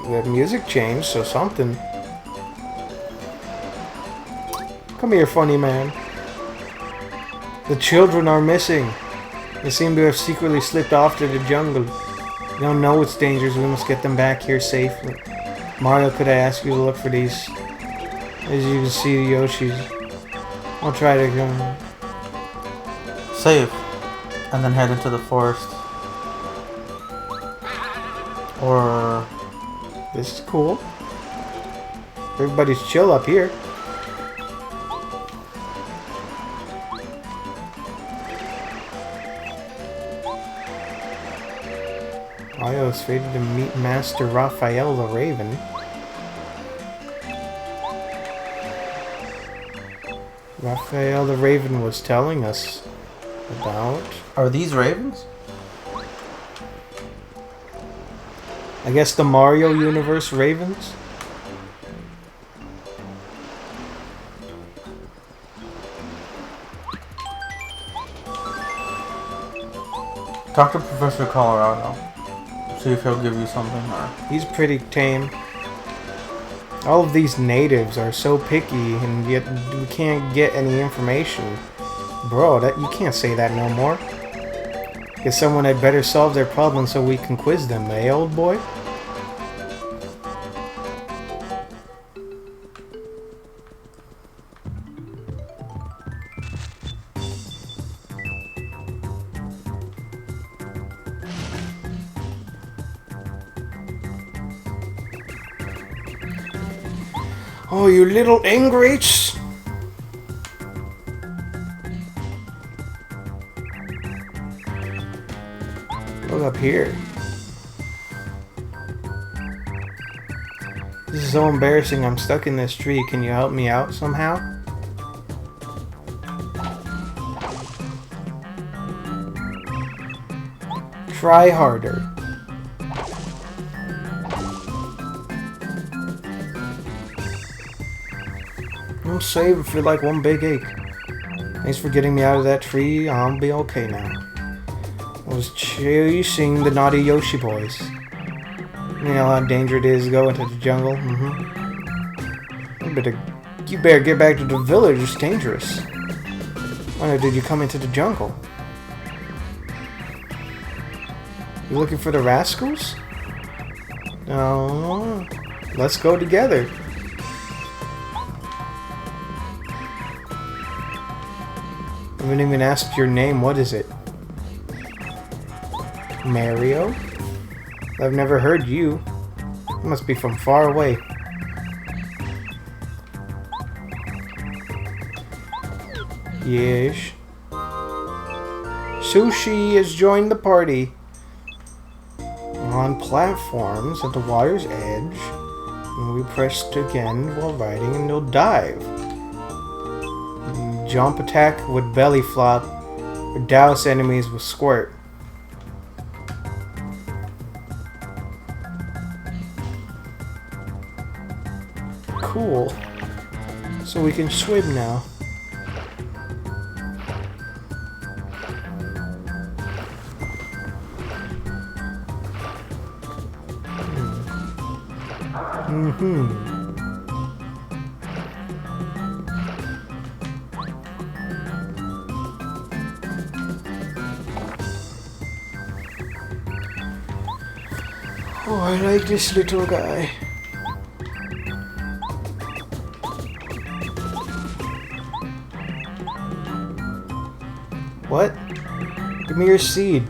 Speaker 1: The music changed, so something. Come here, funny man. The children are missing. They seem to have secretly slipped off to the jungle. We don't know it's dangerous. We must get them back here safely. Mario, could I ask you to look for these? As you can see, the Yoshis. I'll try to go.
Speaker 2: Save. And then head into the forest. Or...
Speaker 1: This is cool. Everybody's chill up here. Mario is fated to meet Master Raphael the Raven. Raphael the Raven was telling us about...
Speaker 2: Are these ravens?
Speaker 1: I guess the Mario Universe Ravens?
Speaker 2: Talk to Professor Colorado. See if he'll give you something. Or...
Speaker 1: He's pretty tame. All of these natives are so picky, and yet we can't get any information. Bro, that you can't say that no more. Guess someone had better solve their problem so we can quiz them, eh, old boy? Oh, you little ingrates! Look up here. This is so embarrassing. I'm stuck in this tree. Can you help me out somehow? Try harder. I'm safe for like one big ache. Thanks for getting me out of that tree. I'll be okay now. I was chasing the naughty Yoshi boys. You know how dangerous it is to go into the jungle? You better get back to the village. It's dangerous. Why did you come into the jungle? You looking for the rascals? No. Let's go together. I haven't even asked your name. What is it? Mario? I've never heard you. You must be from far away. Yes. Sushi has joined the party. On platforms at the water's edge, and we pressed again while riding and they'll dive. Jump attack with belly flop, or douse enemies with squirt. Cool. So we can swim now. Oh, I like this little guy. What? Give me your seed.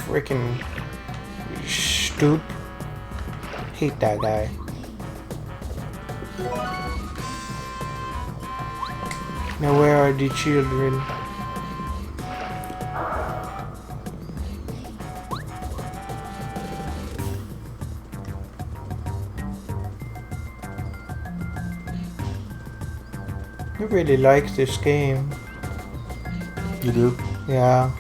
Speaker 1: Freaking stoop. Hate that guy. Now where are the children? I really like this game.
Speaker 2: You do?
Speaker 1: Yeah.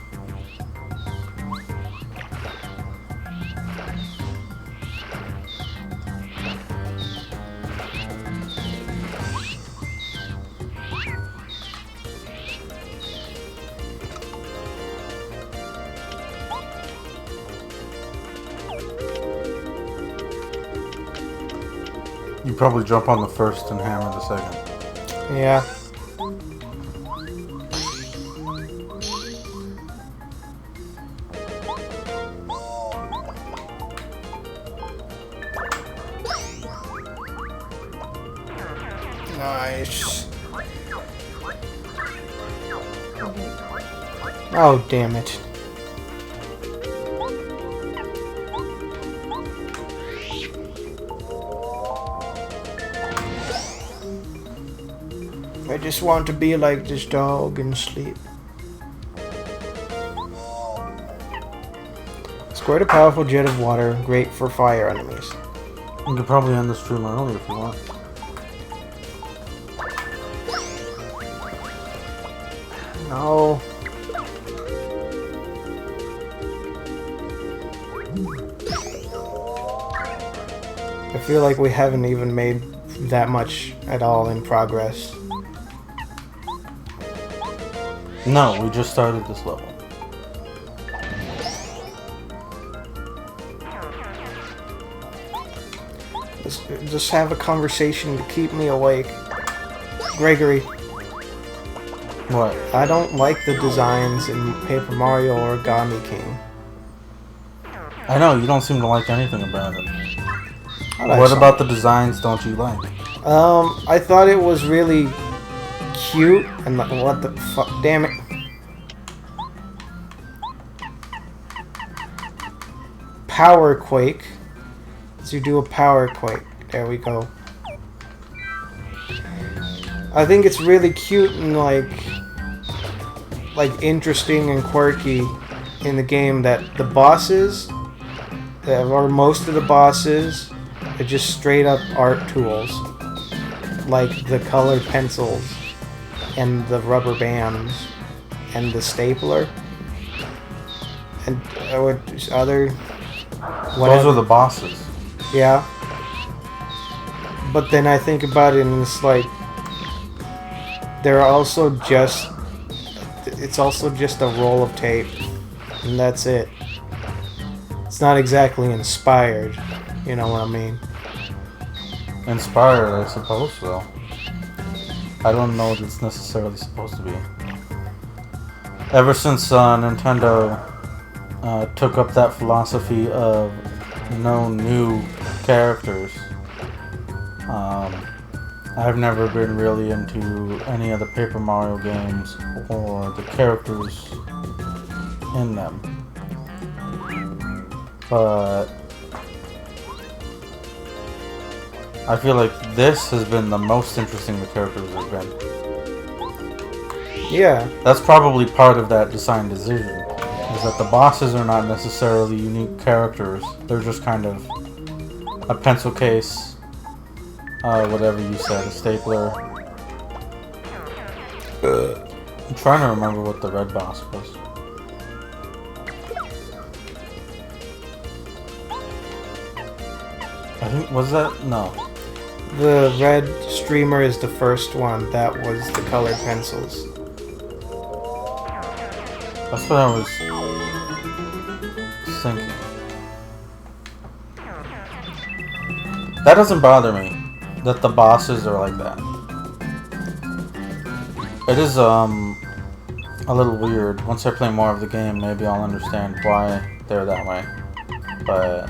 Speaker 2: You probably jump on the first and hammer the second.
Speaker 1: Yeah. Nice. Oh, damn it. I just want to be like this dog and sleep. Squirt a powerful jet of water, great for fire enemies.
Speaker 2: You could probably end the stream early if you want.
Speaker 1: No. I feel like we haven't even made that much at all in progress.
Speaker 2: No, we just started this level.
Speaker 1: Just have a conversation to keep me awake. Gregory,
Speaker 2: What?
Speaker 1: I don't like the designs in Paper Mario Origami King.
Speaker 2: I know, you don't seem to like anything about it.
Speaker 1: I like
Speaker 2: What
Speaker 1: some.
Speaker 2: about the designs don't you like?
Speaker 1: I thought it was really cute, and what the fuck? Damn it. Power Quake. So you do a Power Quake. There we go. I think it's really cute and like interesting and quirky in the game that the bosses, or most of the bosses, are just straight up art tools. Like the colored pencils and the rubber bands and the stapler and other
Speaker 2: Those are the bosses.
Speaker 1: yeah. But then I think about it and it's like they're also just it's also just a roll of tape and that's it. It's not exactly inspired, you know what I mean?
Speaker 2: Inspired, I suppose so. I don't know what it's necessarily supposed to be. Ever since Nintendo took up that philosophy of no new characters, I've never been really into any of the Paper Mario games or the characters in them. But I feel like this has been the most interesting the characters have been.
Speaker 1: Yeah.
Speaker 2: That's probably part of that design decision, is that the bosses are not necessarily unique characters. They're just kind of a pencil case, whatever you said, a stapler. I'm trying to remember what the red boss was. I think, was that? No.
Speaker 1: The red streamer is the first one. That was the colored pencils.
Speaker 2: That's what I was thinking. That doesn't bother me, that the bosses are like that. It is a little weird. Once I play more of the game, maybe I'll understand why they're that way. But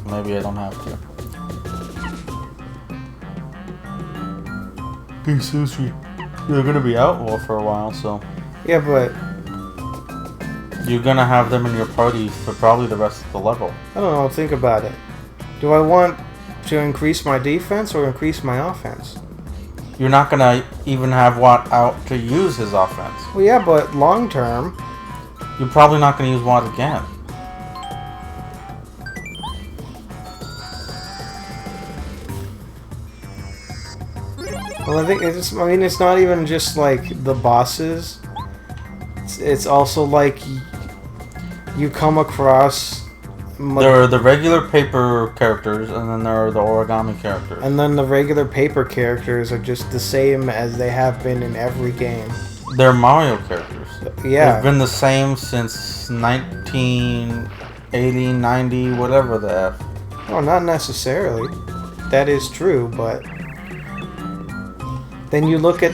Speaker 2: maybe I don't have to. Hey Sushi, you're gonna be out for a while, so
Speaker 1: Yeah, but
Speaker 2: you're gonna have them in your party for probably the rest of the level.
Speaker 1: I don't know, think about it. Do I want to increase my defense or increase my offense?
Speaker 2: You're not gonna even have Watt out to use his offense.
Speaker 1: Well, yeah, but long term,
Speaker 2: You're probably not gonna use Watt again.
Speaker 1: well, I think it's not even just like the bosses. It's also like you come across
Speaker 2: There are the regular paper characters, and then there are the origami characters.
Speaker 1: and then the regular paper characters are just the same as they have been in every game.
Speaker 2: They're Mario characters.
Speaker 1: Yeah.
Speaker 2: They've been the same since 1980, 90, whatever the F.
Speaker 1: Oh, not necessarily. That is true, but then you look at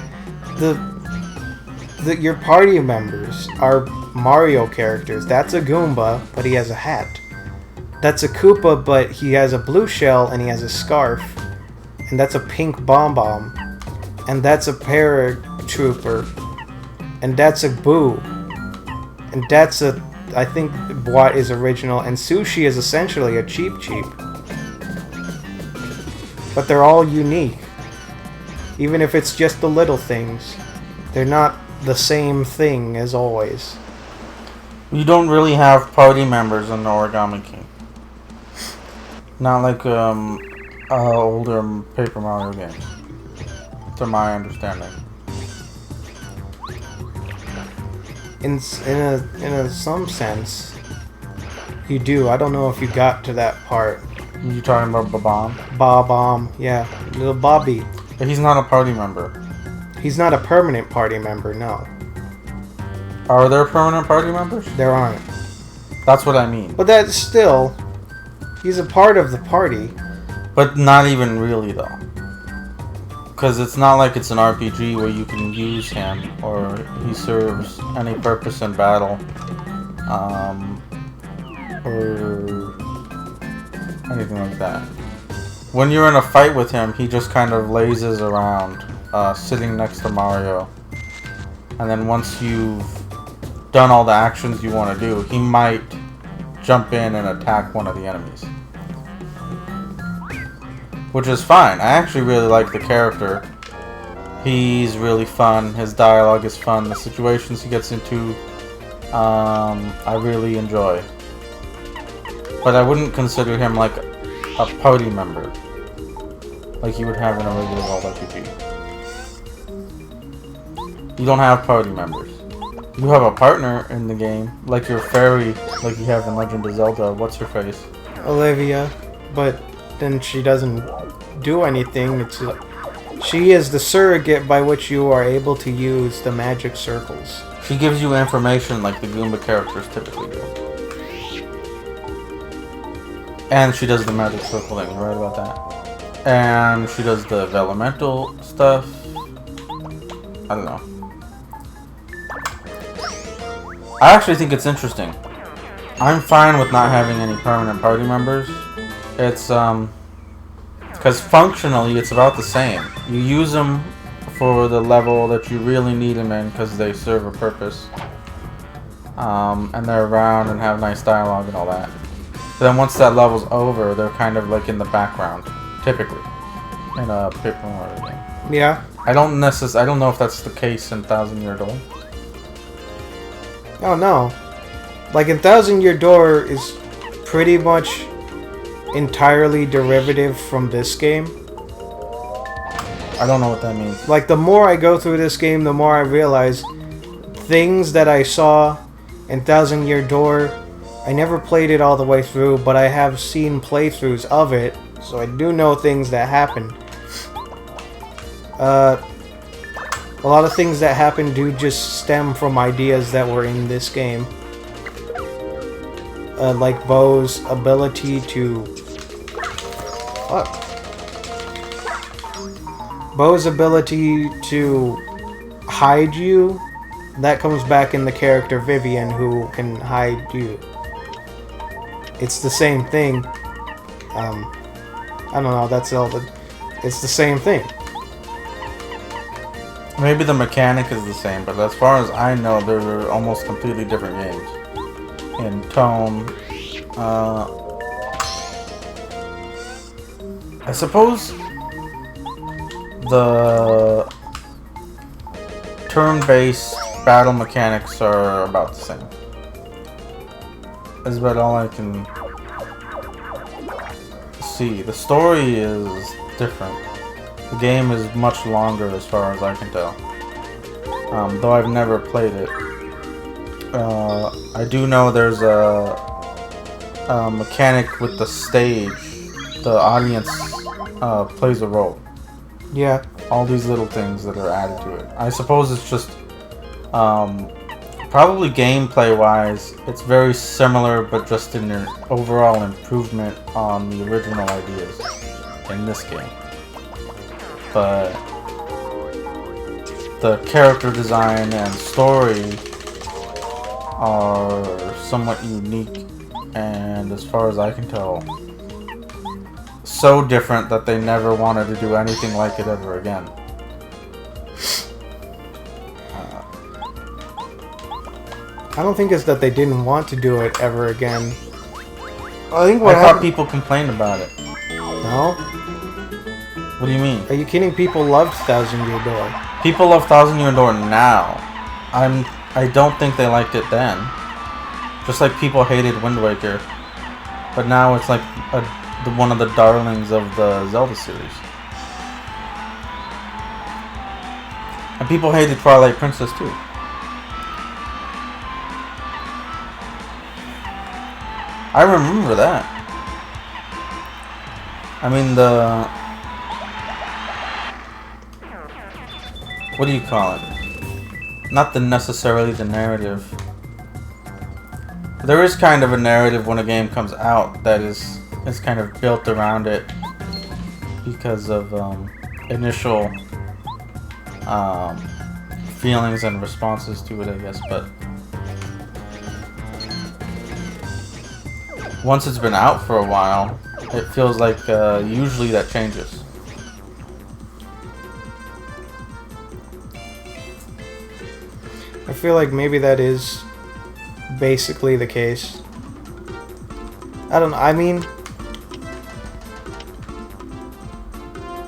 Speaker 1: your party members are Mario characters. That's a Goomba, but he has a hat. That's a Koopa, but he has a blue shell and he has a scarf. And that's a pink Bomb Bomb. And that's a Paratrooper. And that's a Boo. And that's a... I think Watt is original. And Sushi is essentially a Cheep. But they're all unique. Even if it's just the little things. They're not the same thing as always.
Speaker 2: You don't really have party members in the Origami King. Not like older Paper Mario games, to my understanding.
Speaker 1: In some sense, you do. I don't know if you got to that part.
Speaker 2: You talking about Babam?
Speaker 1: Bob-omb, yeah. Little Bobby.
Speaker 2: He's not a party member.
Speaker 1: He's not a permanent party member, no.
Speaker 2: Are there permanent party members?
Speaker 1: There aren't.
Speaker 2: That's what I mean.
Speaker 1: But that's still... He's a part of the party.
Speaker 2: But not even really, though. Because it's not like it's an RPG where you can use him or he serves any purpose in battle. Or anything like that. When you're in a fight with him, he just kind of lazes around, sitting next to Mario. And then once you've done all the actions you want to do, he might jump in and attack one of the enemies. Which is fine. I actually really like the character. He's really fun. His dialogue is fun. The situations he gets into, I really enjoy. But I wouldn't consider him like a party member, like you would have in a regular world RPG. You don't have party members. You have a partner in the game, like your fairy, like you have in Legend of Zelda. What's her face?
Speaker 1: Olivia. But then she doesn't do anything. She is the surrogate by which you are able to use the magic circles.
Speaker 2: She gives you information like the Goomba characters typically do. And she does the magic circle thing, you're right about that. And she does the elemental stuff. I don't know. I actually think it's interesting. I'm fine with not having any permanent party members. It's, because functionally it's about the same. You use them for the level that you really need them in because they serve a purpose. And they're around and have nice dialogue and all that. But then once that level's over, they're kind of like in the background, typically, in a Paper Mario game.
Speaker 1: Yeah.
Speaker 2: I don't know if that's the case in Thousand Year Door.
Speaker 1: Oh no. Like in Thousand Year Door is pretty much entirely derivative from this game.
Speaker 2: I don't know what that means.
Speaker 1: Like the more I go through this game, the more I realize things that I saw in Thousand Year Door. I never played it all the way through, but I have seen playthroughs of it, so I do know things that happened. A lot of things that happen do just stem from ideas that were in this game. Like Bo's ability to... Fuck. Bo's ability to hide you, that comes back in the character Vivian, who can hide you. It's the same thing. I don't know, that's all the... It's the same thing.
Speaker 2: Maybe the mechanic is the same, but as far as I know, they're almost completely different games. In tone, I suppose the turn-based battle mechanics are about the same. That's about all I can see. The story is different. The game is much longer as far as I can tell. Though I've never played it. I do know there's a mechanic with the stage. The audience plays a role.
Speaker 1: Yeah.
Speaker 2: All these little things that are added to it. I suppose it's just... probably gameplay-wise, it's very similar, but just in an overall improvement on the original ideas in this game. But the character design and story are somewhat unique, and as far as I can tell, so different that they never wanted to do anything like it ever again.
Speaker 1: I don't think it's that they didn't want to do it ever again.
Speaker 2: I thought people complained about it.
Speaker 1: No?
Speaker 2: What do you mean?
Speaker 1: Are you kidding? People loved Thousand Year Door.
Speaker 2: People love Thousand Year Door now. I don't think they liked it then. Just like people hated Wind Waker. But now it's like one of the darlings of the Zelda series. And people hated Twilight Princess too. I remember that. I mean, what do you call it? Not necessarily the narrative. There is kind of a narrative when a game comes out that is kind of built around it because of initial feelings and responses to it, I guess. But once it's been out for a while, it feels like usually that changes.
Speaker 1: I feel like maybe that is basically the case. I don't know. I mean,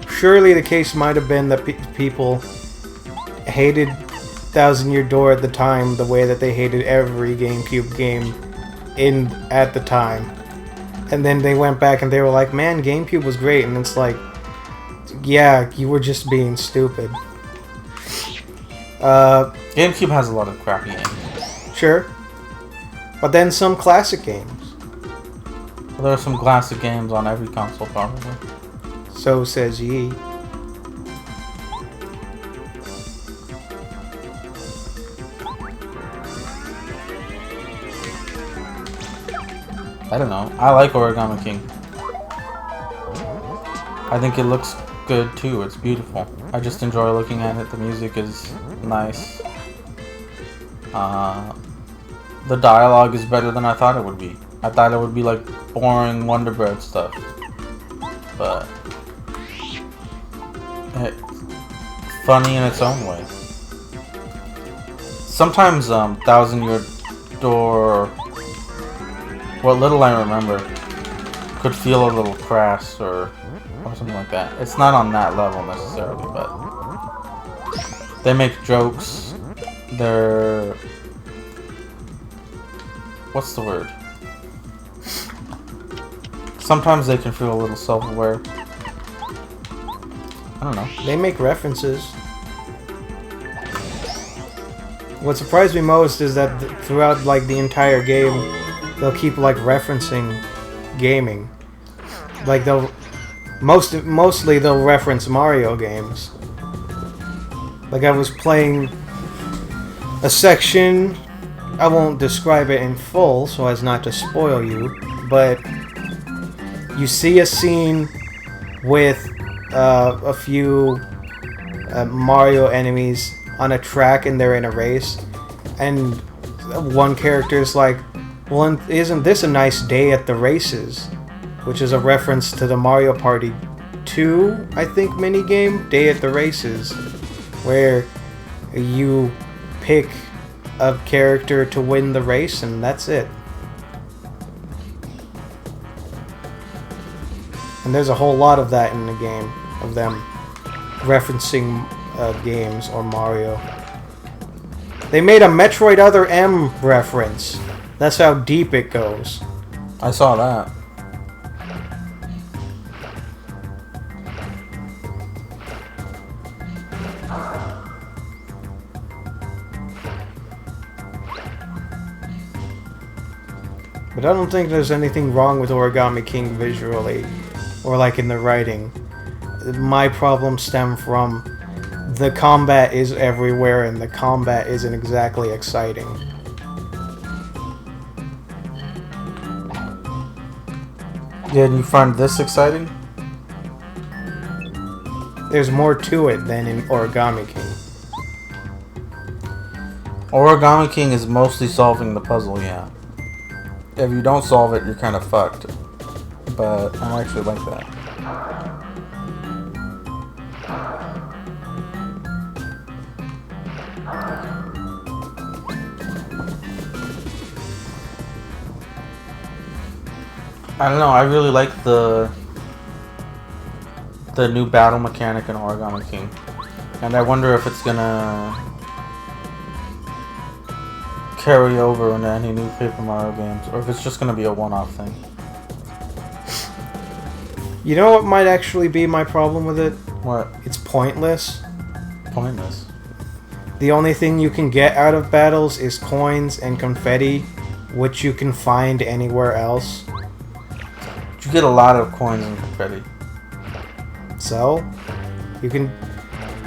Speaker 1: surely the case might have been that people hated Thousand Year Door at the time the way that they hated every GameCube game at the time. And then they went back and they were like, man, GameCube was great. And it's like, yeah, you were just being stupid.
Speaker 2: GameCube has a lot of crappy games.
Speaker 1: Sure. But then some classic games.
Speaker 2: Well, there are some classic games on every console, probably.
Speaker 1: So says ye.
Speaker 2: I don't know. I like Origami King. I think it looks good too. It's beautiful. I just enjoy looking at it. The music is nice. The dialogue is better than I thought it would be. I thought it would be like boring Wonder Bread stuff. But it's funny in its own way. Sometimes Thousand Year Door, what little I remember, could feel a little crass or something like that. It's not on that level necessarily, but they make jokes. They're... what's the word? Sometimes they can feel a little self-aware. I don't know.
Speaker 1: They make references. What surprised me most is that throughout like the entire game, they'll keep like referencing gaming. Like they'll mostly they'll reference Mario games. Like I was playing a section, I won't describe it in full so as not to spoil you, but you see a scene with a few Mario enemies on a track and they're in a race, and one character's like, well, isn't this a nice day at the races? Which is a reference to the Mario Party 2, I think, minigame, Day at the Races, where you pick a character to win the race and that's it. And there's a whole lot of that in the game, of them referencing games or Mario. They made a Metroid Other M reference. That's how deep it goes.
Speaker 2: I saw that.
Speaker 1: But I don't think there's anything wrong with Origami King visually, or like in the writing. My problems stem from the combat is everywhere and the combat isn't exactly exciting.
Speaker 2: Did you find this exciting?
Speaker 1: There's more to it than in Origami King.
Speaker 2: Origami King is mostly solving the puzzle, yeah. If you don't solve it, you're kind of fucked. But I actually like that. I don't know, I really like the new battle mechanic in Origami King. And I wonder if it's gonna carry over into any new Paper Mario games, or if it's just gonna be a one-off thing.
Speaker 1: You know what might actually be my problem with it?
Speaker 2: What?
Speaker 1: It's pointless.
Speaker 2: Pointless.
Speaker 1: The only thing you can get out of battles is coins and confetti, which you can find anywhere else.
Speaker 2: You get a lot of coins and confetti.
Speaker 1: So, you can...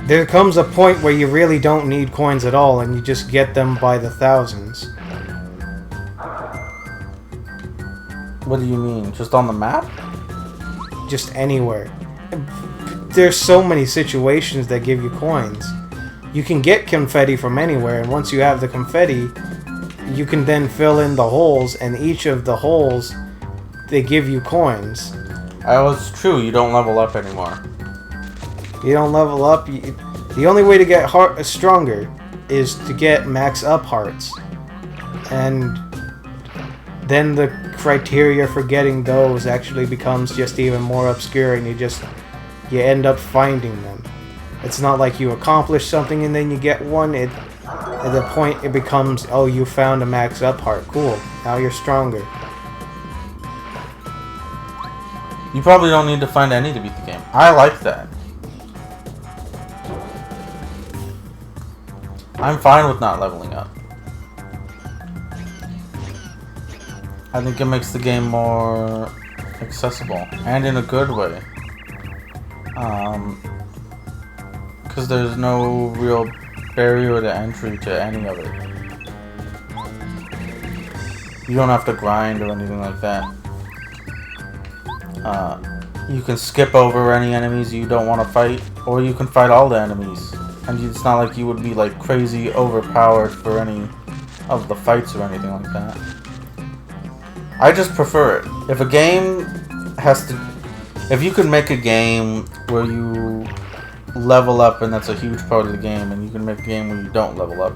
Speaker 1: There comes a point where you really don't need coins at all, and you just get them by the thousands.
Speaker 2: What do you mean? Just on the map?
Speaker 1: Just anywhere. There's so many situations that give you coins. You can get confetti from anywhere, and once you have the confetti, you can then fill in the holes, and each of the holes, they give you coins.
Speaker 2: Oh, it's true. You don't level up anymore.
Speaker 1: You don't level up. The only way to get stronger is to get max up hearts. And then the criteria for getting those actually becomes just even more obscure, and you end up finding them. It's not like you accomplish something and then you get one. At the point it becomes, oh, you found a max up heart. Cool. Now you're stronger.
Speaker 2: You probably don't need to find any to beat the game. I like that. I'm fine with not leveling up. I think it makes the game more accessible, and in a good way. Because there's no real barrier to entry to any of it. You don't have to grind or anything like that. You can skip over any enemies you don't want to fight, or you can fight all the enemies. And it's not like you would be like crazy overpowered for any of the fights or anything like that. I just prefer it. If a game has to... If you can make a game where you level up and that's a huge part of the game, and you can make a game where you don't level up,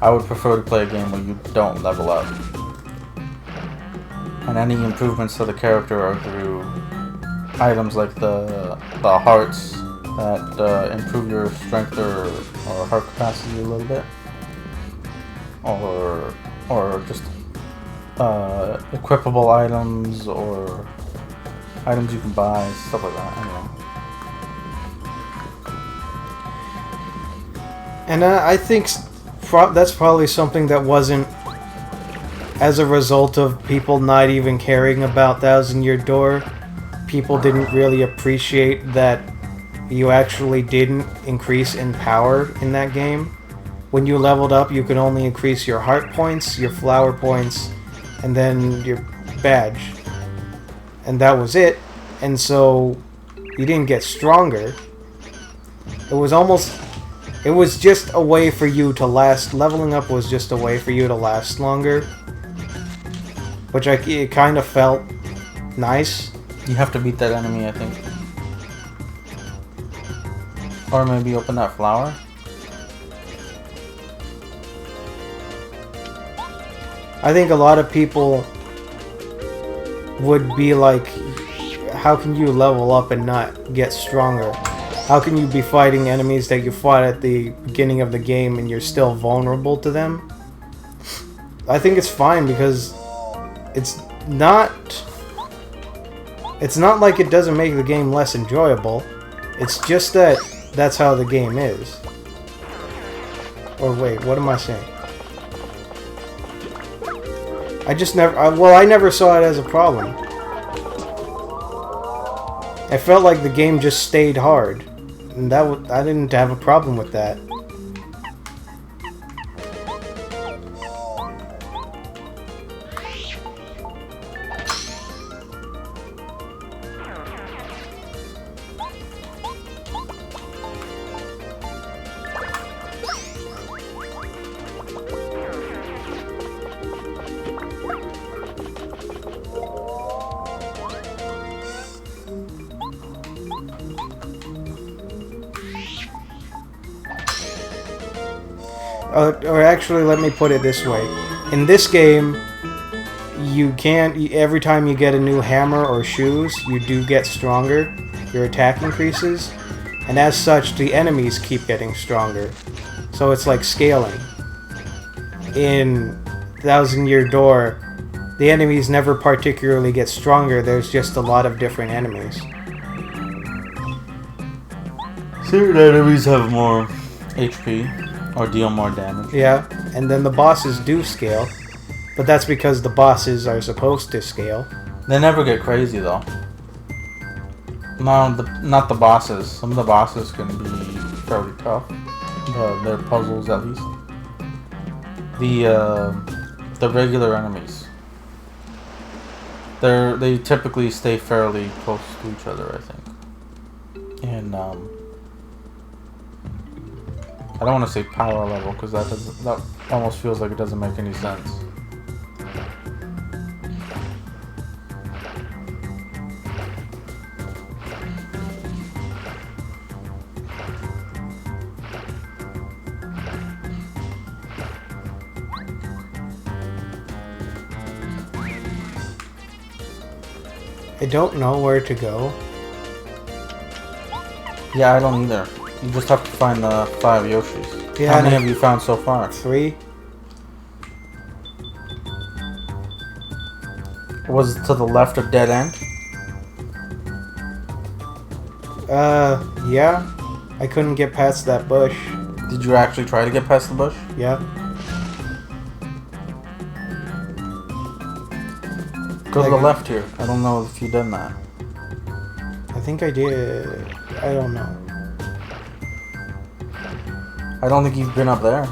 Speaker 2: I would prefer to play a game where you don't level up. And any improvements to the character are through items like the hearts that improve your strength or heart capacity a little bit, or just equipable items or items you can buy, stuff like that. Anyway.
Speaker 1: And I think that's probably something that wasn't as a result of people not even caring about Thousand Year Door. People didn't really appreciate that you actually didn't increase in power in that game. When you leveled up, you could only increase your heart points, your flower points, and then your badge. And that was it. And so you didn't get stronger. It was just a way for you to last. Leveling up was just a way for you to last longer. Which it kind of felt nice.
Speaker 2: You have to beat that enemy, I think. Or maybe open that flower.
Speaker 1: I think a lot of people would be like, how can you level up and not get stronger? How can you be fighting enemies that you fought at the beginning of the game and you're still vulnerable to them? I think it's fine because it's not like it doesn't make the game less enjoyable. It's just that that's how the game is. Or wait, what am I saying? I never saw it as a problem. I felt like the game just stayed hard, and I didn't have a problem with that. Or actually, let me put it this way. In this game, every time you get a new hammer or shoes, you do get stronger. Your attack increases. And as such, the enemies keep getting stronger. So it's like scaling. In Thousand Year Door, the enemies never particularly get stronger. There's just a lot of different enemies.
Speaker 2: Certain enemies have more HP. Or deal more damage.
Speaker 1: Yeah, and then the bosses do scale, but that's because the bosses are supposed to scale.
Speaker 2: They never get crazy though. No, not the bosses. Some of the bosses can be fairly tough. Their puzzles, at least. The regular enemies. They typically stay fairly close to each other, I think. And I don't want to say power level because that almost feels like it doesn't make any sense.
Speaker 1: I don't know where to go.
Speaker 2: Yeah, I don't either. You just have to find the 5 Yoshis.
Speaker 1: Yeah,
Speaker 2: how many have you found so far?
Speaker 1: 3.
Speaker 2: Was it to the left of dead end?
Speaker 1: Yeah. I couldn't get past that bush.
Speaker 2: Did you actually try to get past the bush?
Speaker 1: Yeah.
Speaker 2: Go to the left here. I don't know if you done that.
Speaker 1: I think I did. I don't know.
Speaker 2: I don't think you've been up there.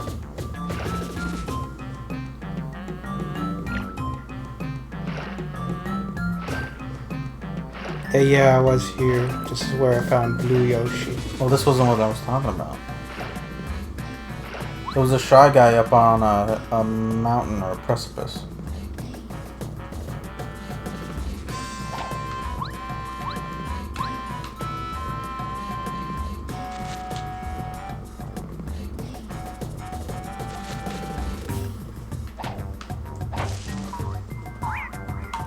Speaker 1: Yeah, I was here. This is where I found Blue Yoshi.
Speaker 2: Well, this wasn't what I was talking about. There was a shy guy up on a mountain or a precipice.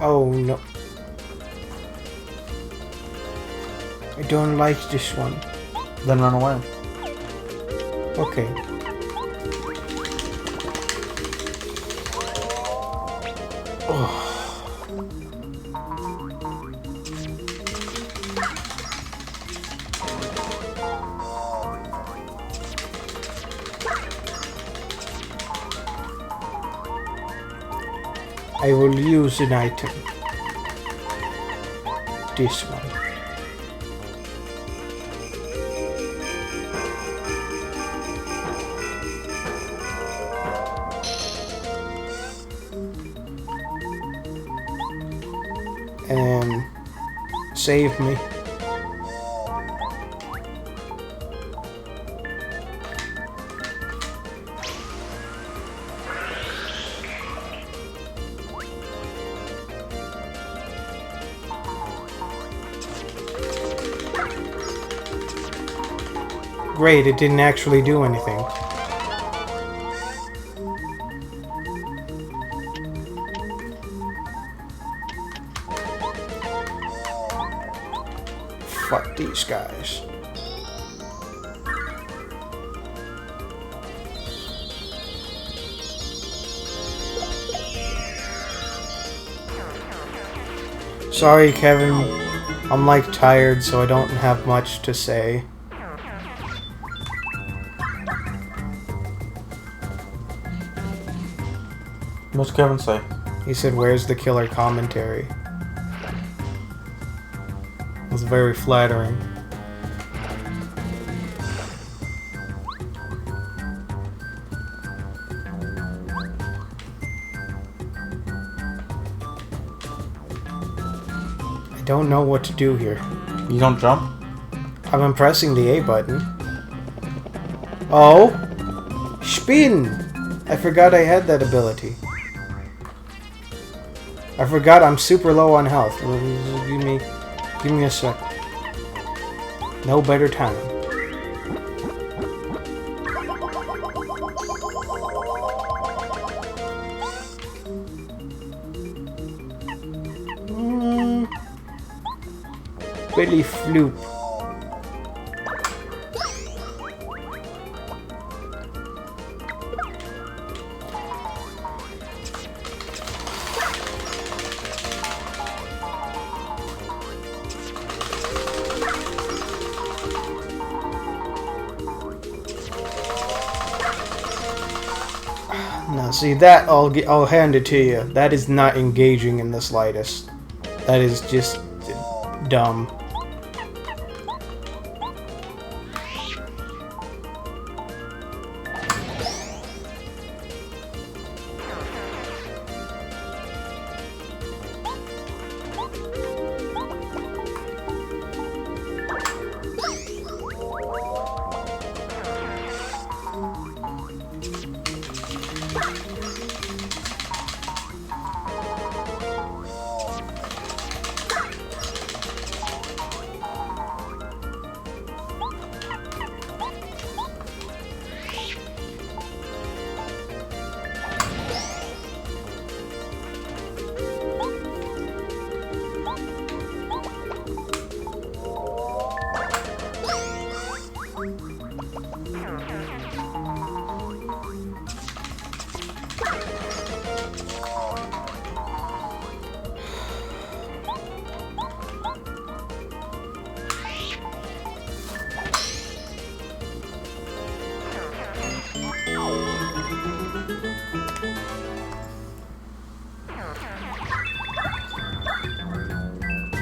Speaker 1: Oh no. I don't like this one.
Speaker 2: Then run away.
Speaker 1: Okay. I will use an item. This one. And save me. Great, it didn't actually do anything. Fuck these guys. Sorry, Kevin. I'm like tired, so I don't have much to say.
Speaker 2: What's Kevin say?
Speaker 1: He said, "Where's the killer commentary?" It was very flattering. I don't know what to do here.
Speaker 2: You don't jump?
Speaker 1: I'm pressing the A button. Oh! Spin! I forgot I had that ability. I forgot I'm super low on health. Give me a sec. No better time. Billy Floop. Now, see that I'll hand it to you. That is not engaging in the slightest. That is just dumb.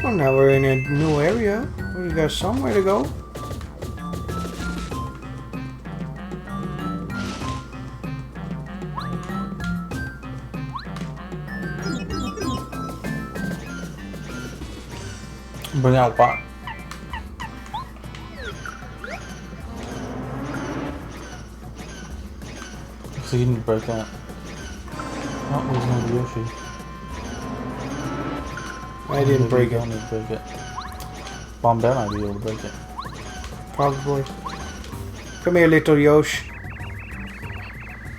Speaker 1: Well, now we're in a new area. We got somewhere to go.
Speaker 2: Bring out what? So you didn't break that. Oh, there's no Yoshi.
Speaker 1: I didn't break
Speaker 2: You
Speaker 1: it.
Speaker 2: don't need to break it. Bomb Bear might be able to break it.
Speaker 1: Probably. Come here, little Yoshi.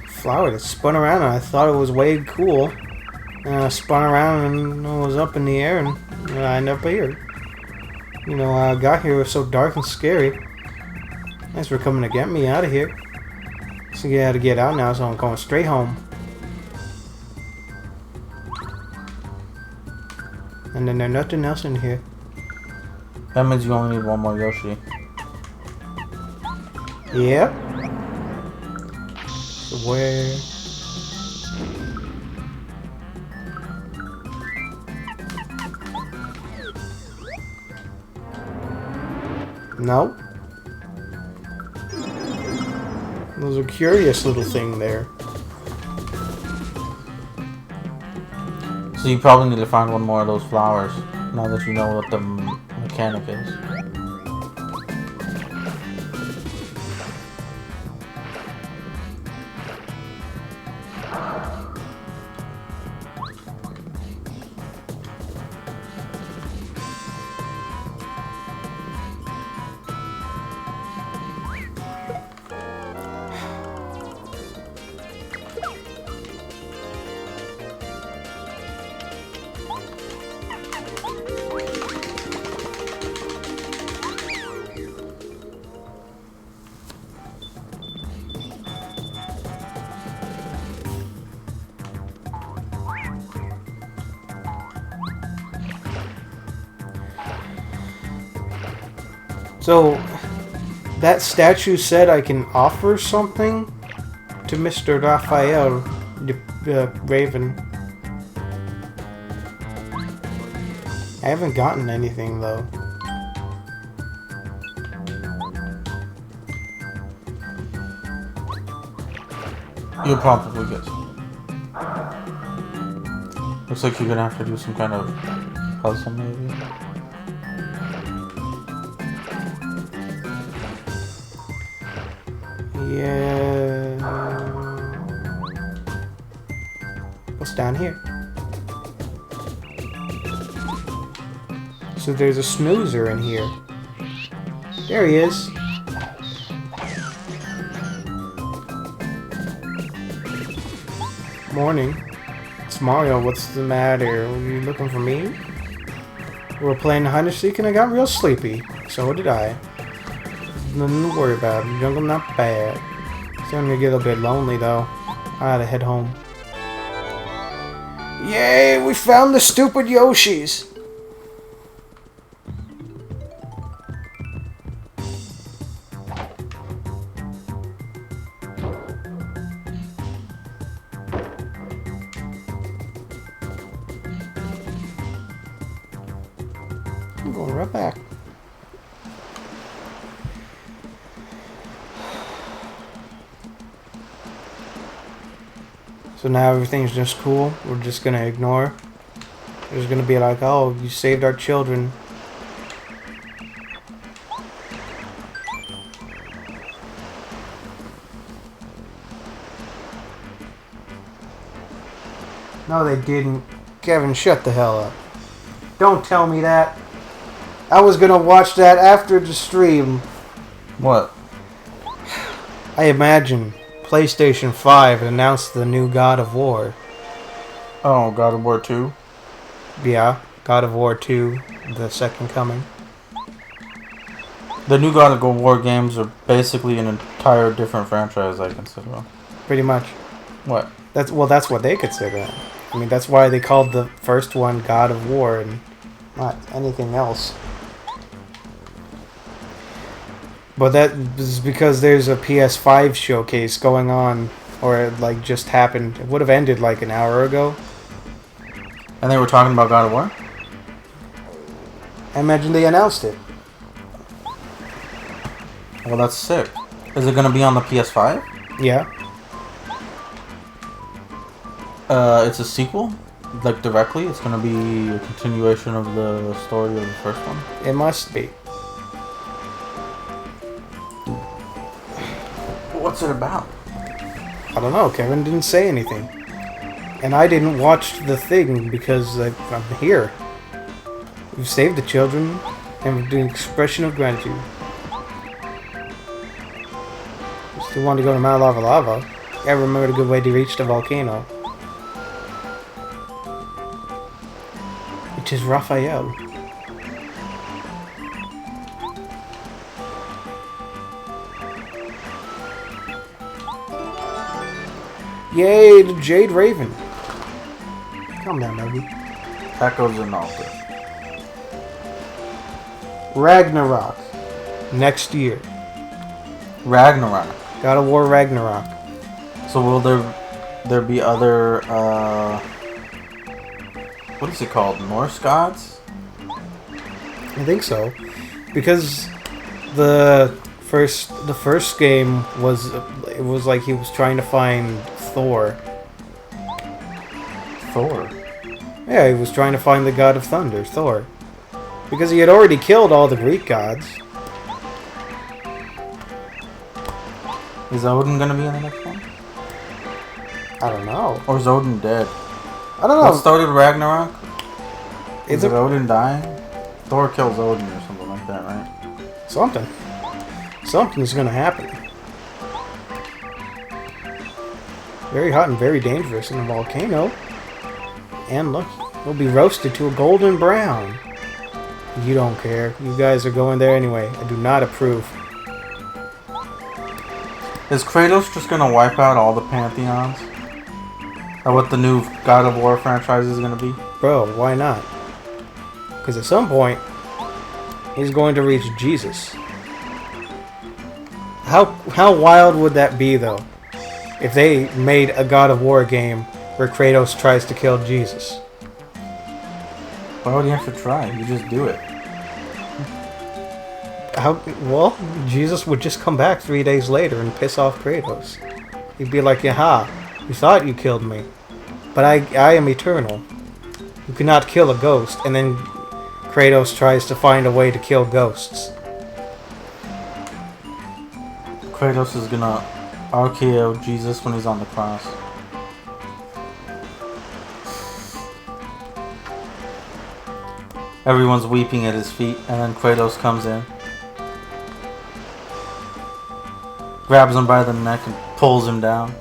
Speaker 1: Flower that spun around and I thought it was way cool. And I spun around and it was up in the air and I ended up here. You know, I got here, it was so dark and scary. Thanks for coming to get me out of here. So you had to get out now, so I'm going straight home. And then there's nothing else in here.
Speaker 2: That means you only need one more Yoshi.
Speaker 1: Yep. So where? Nope. There's a curious little thing there.
Speaker 2: So you probably need to find one more of those flowers, now that you know what the mechanic is.
Speaker 1: So, that statue said I can offer something to Mr. Raphael, the Raven. I haven't gotten anything though.
Speaker 2: You'll probably get some. Looks like you're gonna have to do some kind of puzzle, maybe.
Speaker 1: Yeah. What's down here? So there's a snoozer in here. There he is. Morning. It's Mario. What's the matter? Are you looking for me? We were playing hide and seek and I got real sleepy. So did I. Nothing to worry about. The jungle not bad. Starting to get a bit lonely though. I gotta head home. Yay! We found the stupid Yoshis! I'm going right back. So now everything's just cool. We're just gonna ignore. We're just gonna be like, oh, you saved our children. No, they didn't. Kevin, shut the hell up. Don't tell me that. I was gonna watch that after the stream.
Speaker 2: What?
Speaker 1: I imagine PlayStation 5 announced the new God of War.
Speaker 2: Oh, God of War 2?
Speaker 1: Yeah, God of War 2, the second coming.
Speaker 2: The new God of War games are basically an entire different franchise, I consider them.
Speaker 1: Pretty much.
Speaker 2: What?
Speaker 1: That's what they consider it. I mean, that's why they called the first one God of War and not anything else. But that is because there's a PS5 showcase going on, or it like just happened. It would have ended like an hour ago.
Speaker 2: And they were talking about God of War?
Speaker 1: I imagine they announced it.
Speaker 2: Well, that's sick. Is it gonna be on the PS5?
Speaker 1: Yeah.
Speaker 2: It's a sequel? Like, directly? It's gonna be a continuation of the story of the first one?
Speaker 1: It must be.
Speaker 2: What's it about?
Speaker 1: I don't know. Kevin didn't say anything. And I didn't watch the thing because I'm here. We've saved the children and we're doing expression of gratitude. We still want to go to Mount Lava Lava. I remembered a good way to reach the volcano. Which is Raphael. Yay, the Jade Raven. Calm down, baby.
Speaker 2: Echoes and Altar.
Speaker 1: Ragnarok. Next year.
Speaker 2: Ragnarok.
Speaker 1: God of War Ragnarok.
Speaker 2: So will there be other what is it called? Norse gods?
Speaker 1: I think so. Because the first game was like he was trying to find Thor.
Speaker 2: Thor.
Speaker 1: Yeah, he was trying to find the god of thunder, Thor. Because he had already killed all the Greek gods.
Speaker 2: Is Odin gonna be in the next one?
Speaker 1: I don't know.
Speaker 2: Or is Odin dead?
Speaker 1: I don't
Speaker 2: What
Speaker 1: know.
Speaker 2: started Ragnarok? Is it
Speaker 1: a
Speaker 2: Odin dying? Thor kills Odin or something like that, right?
Speaker 1: something. Something's gonna happen. Very hot and very dangerous in the volcano. And look, it'll be roasted to a golden brown. You don't care. You guys are going there anyway. I do not approve.
Speaker 2: Is Kratos just gonna wipe out all the pantheons? Or what the new God of War franchise is gonna be?
Speaker 1: Bro, why not? Because at some point, he's going to reach Jesus. How wild would that be, though? If they made a God of War game where Kratos tries to kill Jesus.
Speaker 2: Why would you have to try? You just do it.
Speaker 1: Well, Jesus would just come back 3 days later and piss off Kratos. He'd be like, "Yaha, you thought you killed me, but I am eternal. You cannot kill a ghost." And then Kratos tries to find a way to kill ghosts.
Speaker 2: Kratos is gonna RKO Jesus when he's on the cross. Everyone's weeping at his feet, and then Kratos comes in, grabs him by the neck and pulls him down,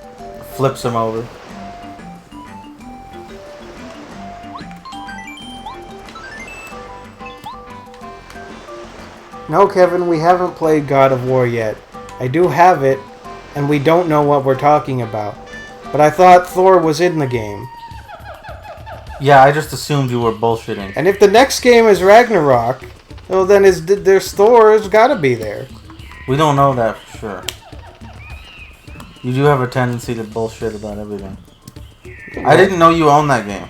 Speaker 2: flips him over.
Speaker 1: No, Kevin, we haven't played God of War yet. I do have it, and we don't know what we're talking about. But I thought Thor was in the game.
Speaker 2: Yeah, I just assumed you were bullshitting.
Speaker 1: And if the next game is Ragnarok, well then there's Thor has gotta be there.
Speaker 2: We don't know that for sure. You do have a tendency to bullshit about everything. I didn't know you owned that game.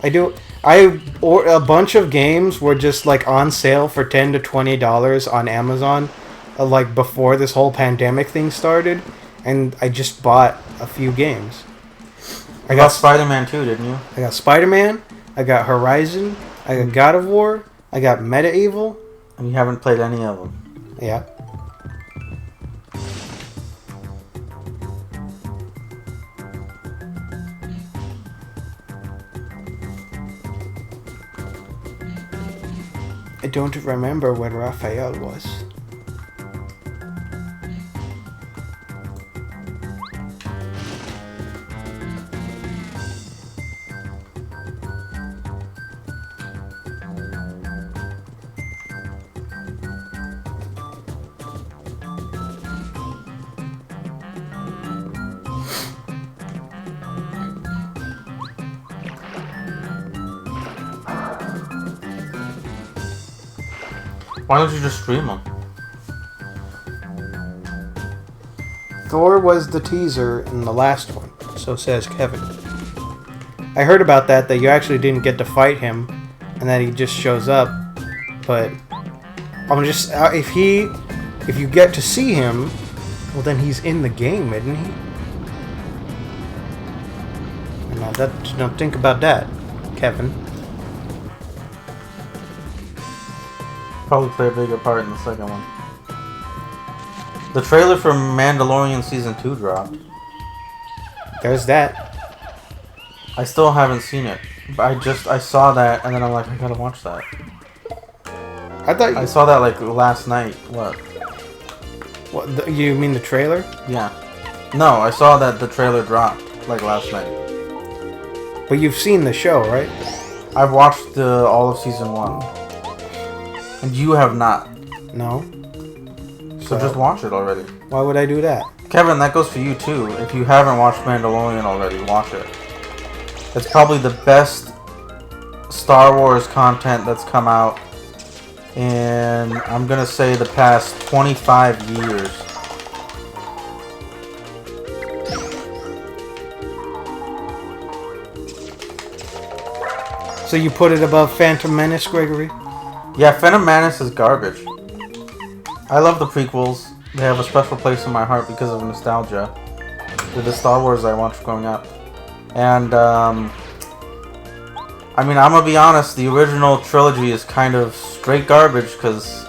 Speaker 1: I do. A bunch of games were just like on sale for $10 to $20 on Amazon, like before this whole pandemic thing started, and I just bought a few games.
Speaker 2: I got Spider-Man 2, didn't you?
Speaker 1: I got Spider-Man, I got Horizon, I got God of War, I got Medieval.
Speaker 2: And you haven't played any of them.
Speaker 1: Yeah. I don't remember where Raphael was.
Speaker 2: Why don't you just stream them?
Speaker 1: Thor was the teaser in the last one, so says Kevin. I heard about that you actually didn't get to fight him, and that he just shows up, but I'm just if you get to see him, well then he's in the game, isn't he? Now think about that, Kevin.
Speaker 2: Probably play a bigger part in the second one. The trailer for Mandalorian Season 2 dropped.
Speaker 1: There's that.
Speaker 2: I still haven't seen it. But I saw that and then I'm like, I gotta watch that. I saw that like last night. What?
Speaker 1: What? You mean the trailer?
Speaker 2: Yeah. No, I saw that the trailer dropped like last night.
Speaker 1: But you've seen the show, right?
Speaker 2: I've watched all of Season 1. And you have not.
Speaker 1: No.
Speaker 2: So just watch it already.
Speaker 1: Why would I do that?
Speaker 2: Kevin, that goes for you too. If you haven't watched Mandalorian already, watch it. It's probably the best Star Wars content that's come out in, I'm gonna say, the past 25 years.
Speaker 1: So you put it above Phantom Menace, Gregory?
Speaker 2: Yeah, Phantom Menace is garbage. I love the prequels. They have a special place in my heart because of nostalgia. They're the Star Wars I watched growing up. And, I mean, I'm gonna be honest, the original trilogy is kind of straight garbage because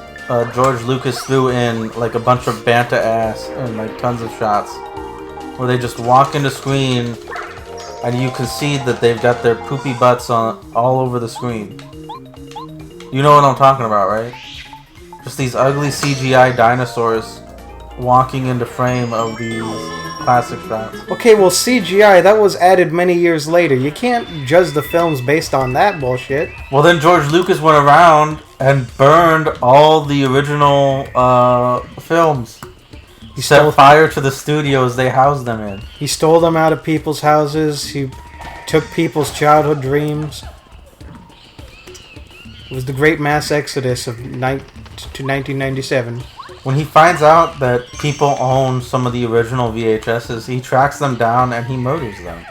Speaker 2: George Lucas threw in like a bunch of banta ass and like tons of shots where they just walk into screen and you can see that they've got their poopy butts on all over the screen. You know what I'm talking about, right? Just these ugly CGI dinosaurs walking into frame of these classic shots.
Speaker 1: Okay, well CGI, that was added many years later. You can't judge the films based on that bullshit.
Speaker 2: Well then George Lucas went around and burned all the original films. He set fire to the studios they housed them in. He
Speaker 1: stole them out of people's houses. He took people's childhood dreams. It was the great mass exodus of to 1997.
Speaker 2: When he finds out that people own some of the original VHSs, he tracks them down and he murders them.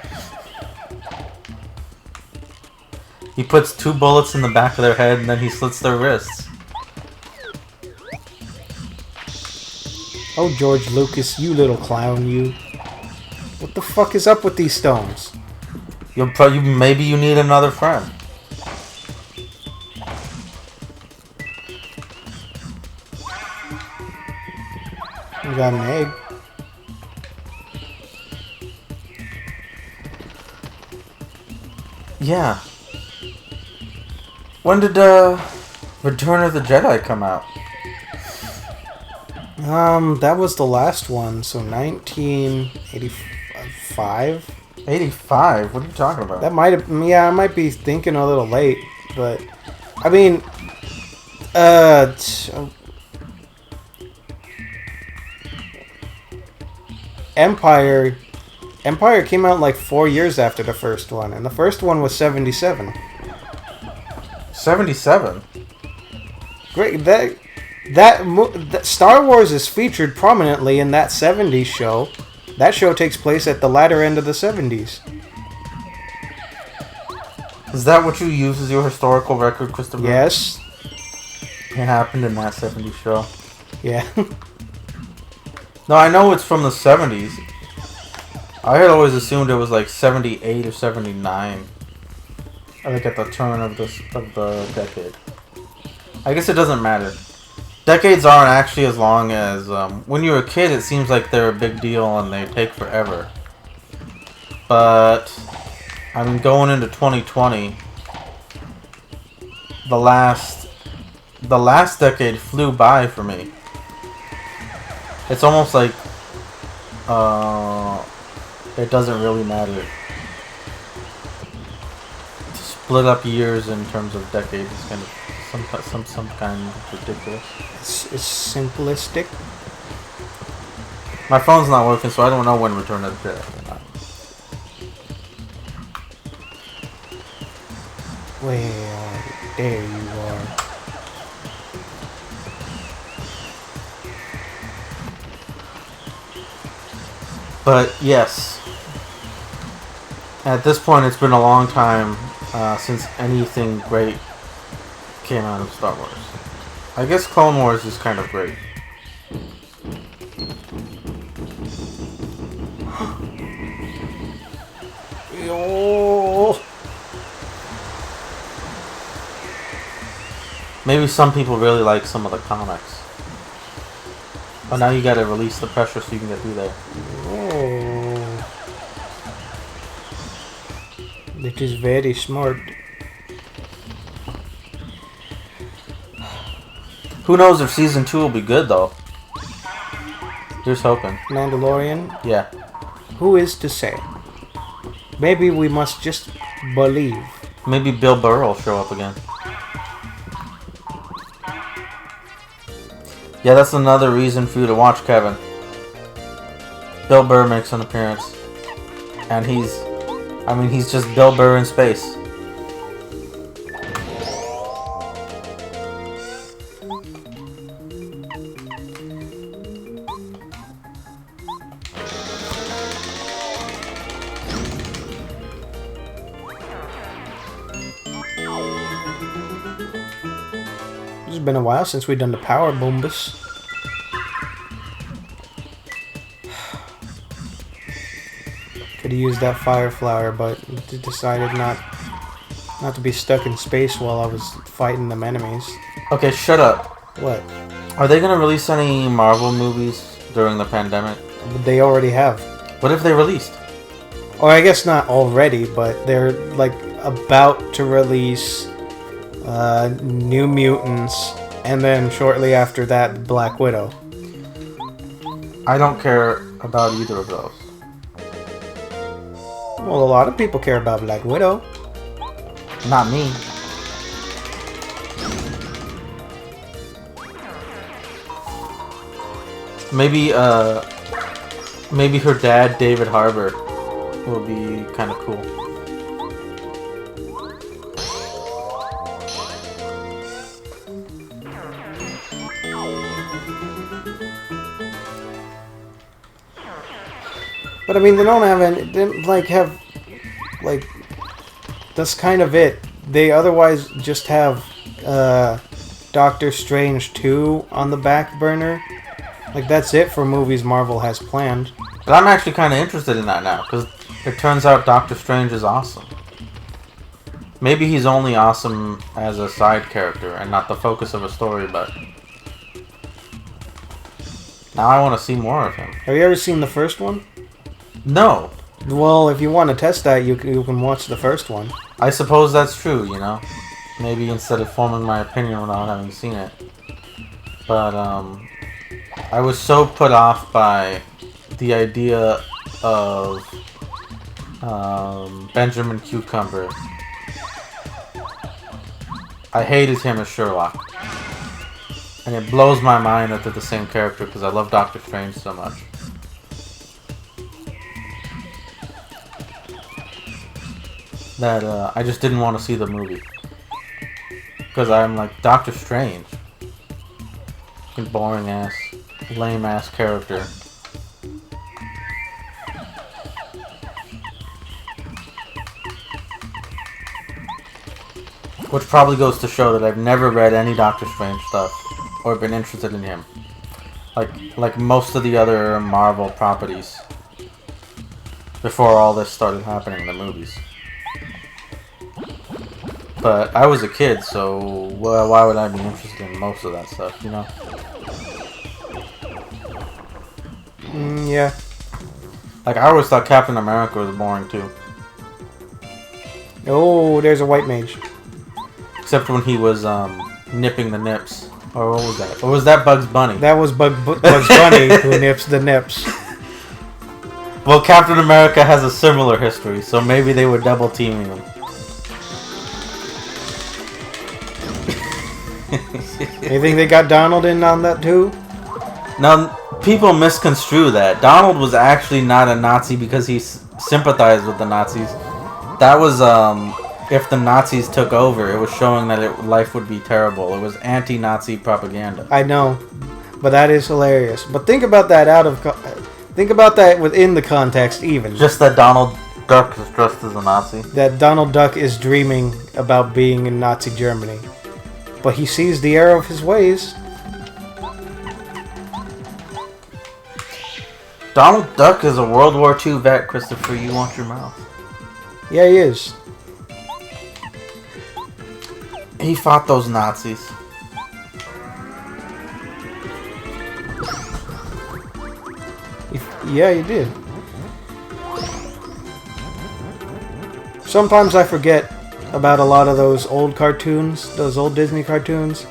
Speaker 2: He puts 2 bullets in the back of their head and then he slits their wrists.
Speaker 1: Oh, George Lucas, you little clown, you. What the fuck is up with these stones?
Speaker 2: Maybe you need another friend.
Speaker 1: We got an egg.
Speaker 2: Yeah. When did Return of the Jedi come out?
Speaker 1: That was the last one, so 1985.
Speaker 2: 85? What are you talking about?
Speaker 1: That might have, yeah, I might be thinking a little late, but I mean, Empire came out like 4 years after the first one, and the first one was 77.
Speaker 2: 77?
Speaker 1: Great, that Star Wars is featured prominently in that 70s show. That show takes place at the latter end of the 70s.
Speaker 2: Is that what you use as your historical record, Christopher?
Speaker 1: Yes.
Speaker 2: It happened in that 70s show.
Speaker 1: Yeah.
Speaker 2: No, I know it's from the 70s. I had always assumed it was like 78 or 79. I think at the turn of the decade. I guess it doesn't matter. Decades aren't actually as long as... when you're a kid, it seems like they're a big deal and they take forever. But... I mean, going into 2020... The last decade flew by for me. It's almost like... it doesn't really matter. To split up years in terms of decades is kind of... Some kind of ridiculous.
Speaker 1: It's simplistic.
Speaker 2: My phone's not working, so I don't know when Return of the Jedi came out.
Speaker 1: Well, there you are.
Speaker 2: But yes, at this point, it's been a long time since anything great came out of Star Wars. I guess Clone Wars is kind of great. Maybe some people really like some of the comics. But now you gotta release the pressure so you can get through there.
Speaker 1: Oh. It is very smart.
Speaker 2: Who knows if season 2 will be good though? Just hoping.
Speaker 1: Mandalorian?
Speaker 2: Yeah.
Speaker 1: Who is to say? Maybe we must just believe.
Speaker 2: Maybe Bill Burr will show up again. Yeah, that's another reason for you to watch, Kevin. Bill Burr makes an appearance. And he's just Bill Burr in space.
Speaker 1: It's been a while since we've done the power boombas. Could have used that fire flower, but decided not to be stuck in space while I was fighting them enemies.
Speaker 2: Okay, shut up.
Speaker 1: What?
Speaker 2: Are they gonna release any Marvel movies during the pandemic?
Speaker 1: They already have.
Speaker 2: What if they released?
Speaker 1: Or I guess not already, but they're like about to release New Mutants, and then shortly after that, Black Widow.
Speaker 2: I don't care about either of those.
Speaker 1: Well, a lot of people care about Black Widow.
Speaker 2: Not me. Maybe her dad, David Harbour, will be kind of cool.
Speaker 1: But I mean, they don't have any. They that's kind of it. They otherwise just have Doctor Strange 2 on the back burner. Like, that's it for movies Marvel has planned.
Speaker 2: But I'm actually kind of interested in that now, because it turns out Doctor Strange is awesome. Maybe he's only awesome as a side character and not the focus of a story, but now I want to see more of him.
Speaker 1: Have you ever seen the first one?
Speaker 2: No.
Speaker 1: Well, if you want to test that, you can watch the first one.
Speaker 2: I suppose that's true, you know? Maybe instead of forming my opinion without having seen it. But, I was so put off by the idea of Benjamin Cucumber. I hated him as Sherlock. And it blows my mind that they're the same character because I love Doctor Strange so much. That I just didn't want to see the movie. Because I'm like, Doctor Strange. Fucking boring ass, lame ass character. Which probably goes to show that I've never read any Doctor Strange stuff or been interested in him. Like most of the other Marvel properties. Before all this started happening in the movies. But I was a kid, so why would I be interested in most of that stuff, you know?
Speaker 1: Yeah.
Speaker 2: Like, I always thought Captain America was boring, too.
Speaker 1: Oh, there's a white mage.
Speaker 2: Except when he was, nipping the nips. Or what was that? Or was that Bugs Bunny?
Speaker 1: That was Bugs Bunny who nips the nips.
Speaker 2: Well, Captain America has a similar history, so maybe they were double teaming him.
Speaker 1: You think they got Donald in on that too?
Speaker 2: Now, people misconstrue that. Donald was actually not a Nazi because he sympathized with the Nazis. That was, if the Nazis took over, it was showing that life would be terrible. It was anti-Nazi propaganda.
Speaker 1: I know, but that is hilarious. But think about that think about that within the context even.
Speaker 2: Just that Donald Duck is dressed as a Nazi.
Speaker 1: That Donald Duck is dreaming about being in Nazi Germany. but he sees the error of his ways.
Speaker 2: Donald Duck is a World War II vet, Christopher. You want your mouth.
Speaker 1: Yeah, he is.
Speaker 2: He fought those Nazis.
Speaker 1: Yeah, he did. Sometimes I forget about a lot of those old cartoons, those old Disney cartoons.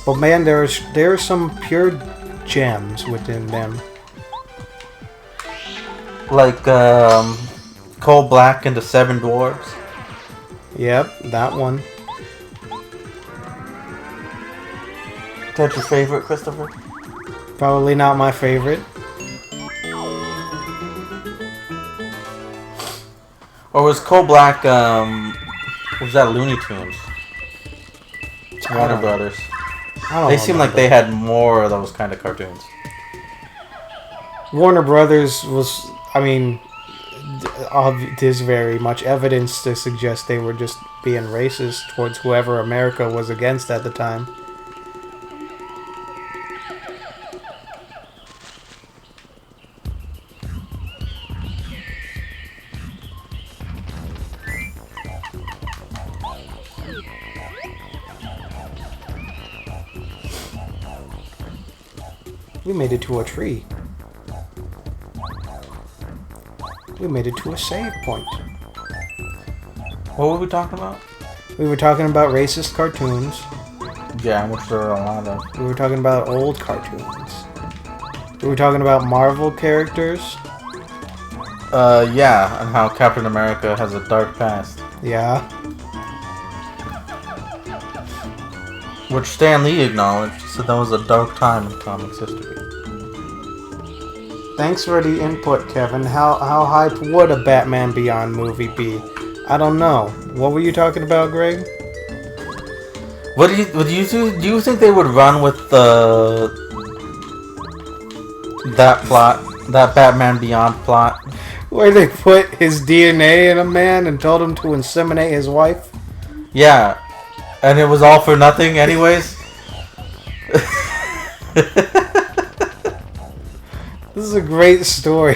Speaker 1: But man, there are some pure gems within them.
Speaker 2: Like Coal Black and the Seven Dwarves.
Speaker 1: Yep, that one.
Speaker 2: Is that your favorite, Christopher?
Speaker 1: Probably not my favorite.
Speaker 2: Or was Coal Black, was that Looney Tunes? Warner Brothers. They seem like they had more of those kind of cartoons.
Speaker 1: Warner Brothers was, I mean, there's very much evidence to suggest they were just being racist towards whoever America was against at the time. We made it to a tree. We made it to a save point.
Speaker 2: What were we talking about?
Speaker 1: We were talking about racist cartoons.
Speaker 2: Yeah, which there are a lot of.
Speaker 1: We were talking about old cartoons. We were talking about Marvel characters.
Speaker 2: Yeah, and how Captain America has a dark past.
Speaker 1: Yeah.
Speaker 2: Which Stan Lee acknowledged, said that was a dark time in comics history.
Speaker 1: Thanks for the input, Kevin. How hype would a Batman Beyond movie be? I don't know. What were you talking about, Greg?
Speaker 2: What do you think they would run with that plot, that Batman Beyond plot?
Speaker 1: Where they put his DNA in a man and told him to inseminate his wife?
Speaker 2: Yeah. And it was all for nothing anyways?
Speaker 1: This is a great story.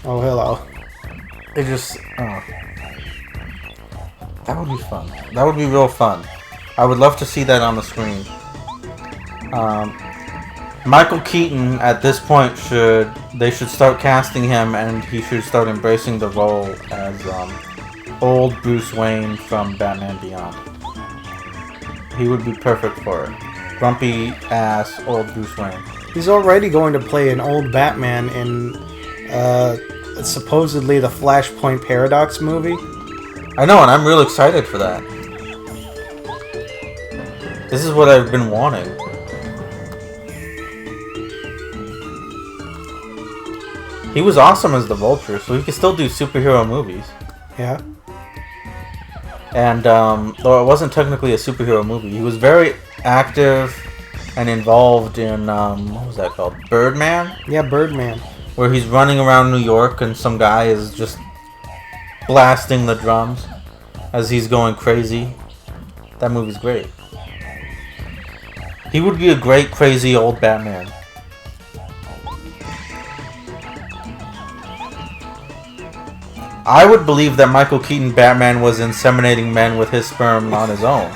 Speaker 1: Oh, hello.
Speaker 2: It just... Oh. That would be fun. That would be real fun. I would love to see that on the screen. Michael Keaton, at this point, they should start casting him, and he should start embracing the role as old Bruce Wayne from Batman Beyond. He would be perfect for it. Grumpy ass old Bruce Wayne.
Speaker 1: He's already going to play an old Batman in supposedly the Flashpoint Paradox movie.
Speaker 2: I know, and I'm real excited for that. This is what I've been wanting. He was awesome as the Vulture, so he could still do superhero movies.
Speaker 1: Yeah.
Speaker 2: And though it wasn't technically a superhero movie, he was very active and involved in what was that called? Birdman?
Speaker 1: Yeah, Birdman.
Speaker 2: Where he's running around New York and some guy is just blasting the drums as he's going crazy. That movie's great. He would be a great crazy old Batman. I would believe that Michael Keaton Batman was inseminating men with his sperm on his own.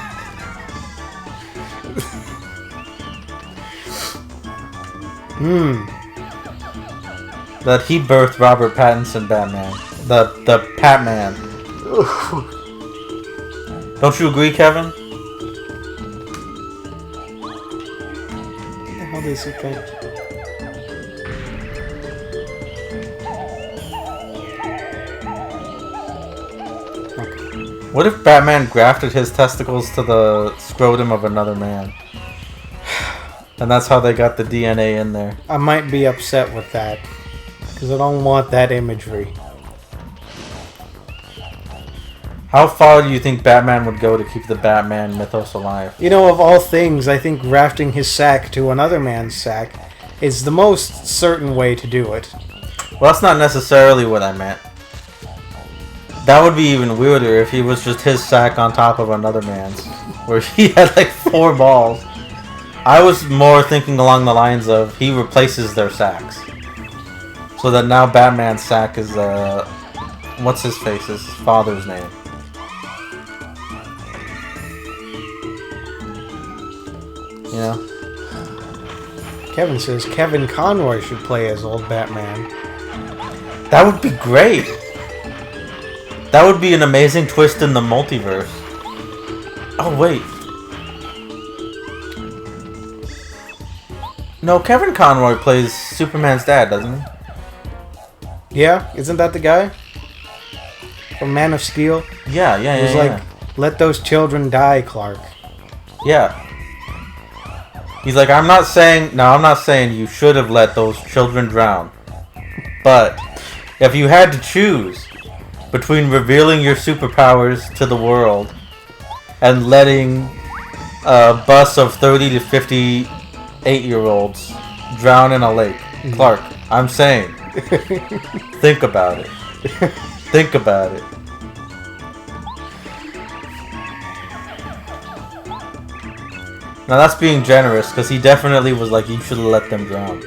Speaker 2: That he birthed Robert Pattinson Batman. The Patman. Don't you agree, Kevin?
Speaker 1: What the hell does he think?
Speaker 2: What if Batman grafted his testicles to the scrotum of another man? And that's how they got the DNA in there.
Speaker 1: I might be upset with that. Because I don't want that imagery.
Speaker 2: How far do you think Batman would go to keep the Batman mythos alive?
Speaker 1: You know, of all things, I think grafting his sack to another man's sack is the most certain way to do it.
Speaker 2: Well, that's not necessarily what I meant. That would be even weirder if he was just his sack on top of another man's, where he had like 4 balls. I was more thinking along the lines of he replaces their sacks, so that now Batman's sack is what's his face? His father's name. Yeah.
Speaker 1: Kevin says Kevin Conroy should play as old Batman.
Speaker 2: That would be great. That would be an amazing twist in the multiverse. Oh, wait. No, Kevin Conroy plays Superman's dad, doesn't he?
Speaker 1: Yeah, isn't that the guy? From Man of Steel?
Speaker 2: Yeah.
Speaker 1: He's like, let those children die, Clark.
Speaker 2: Yeah. He's like, I'm not saying you should have let those children drown. But if you had to choose between revealing your superpowers to the world and letting a bus of 30 to 58-year-olds drown in a lake, Clark, I'm saying, think about it. Think about it. Now that's being generous, because he definitely was like, you should have let them drown.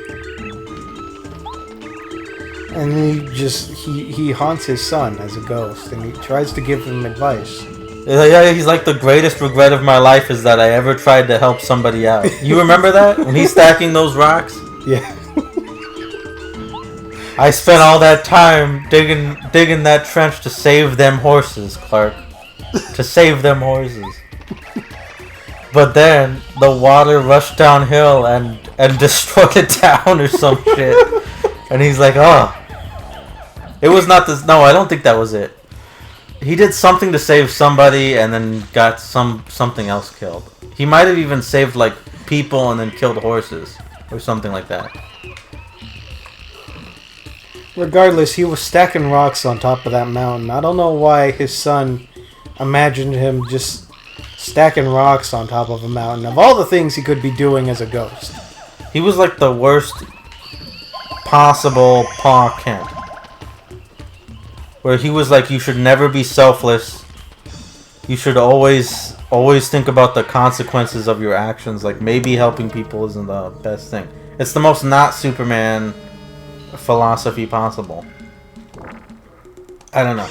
Speaker 1: And he haunts his son as a ghost, and he tries to give him advice.
Speaker 2: Yeah, he's like, the greatest regret of my life is that I ever tried to help somebody out. You remember that? When he's stacking those rocks?
Speaker 1: Yeah.
Speaker 2: I spent all that time digging that trench to save them horses, Clark. To save them horses. But then the water rushed downhill and destroyed the town or some shit. And he's like, oh. It was not this. No, I don't think that was it. He did something to save somebody and then got something else killed. He might have even saved like people and then killed horses or something like that.
Speaker 1: Regardless, he was stacking rocks on top of that mountain. I don't know why his son imagined him just stacking rocks on top of a mountain. Of all the things he could be doing as a ghost.
Speaker 2: He was like the worst possible Pa Kent. Where he was like, you should never be selfless. You should always think about the consequences of your actions. Like, maybe helping people isn't the best thing. It's the most not Superman philosophy possible. I don't know.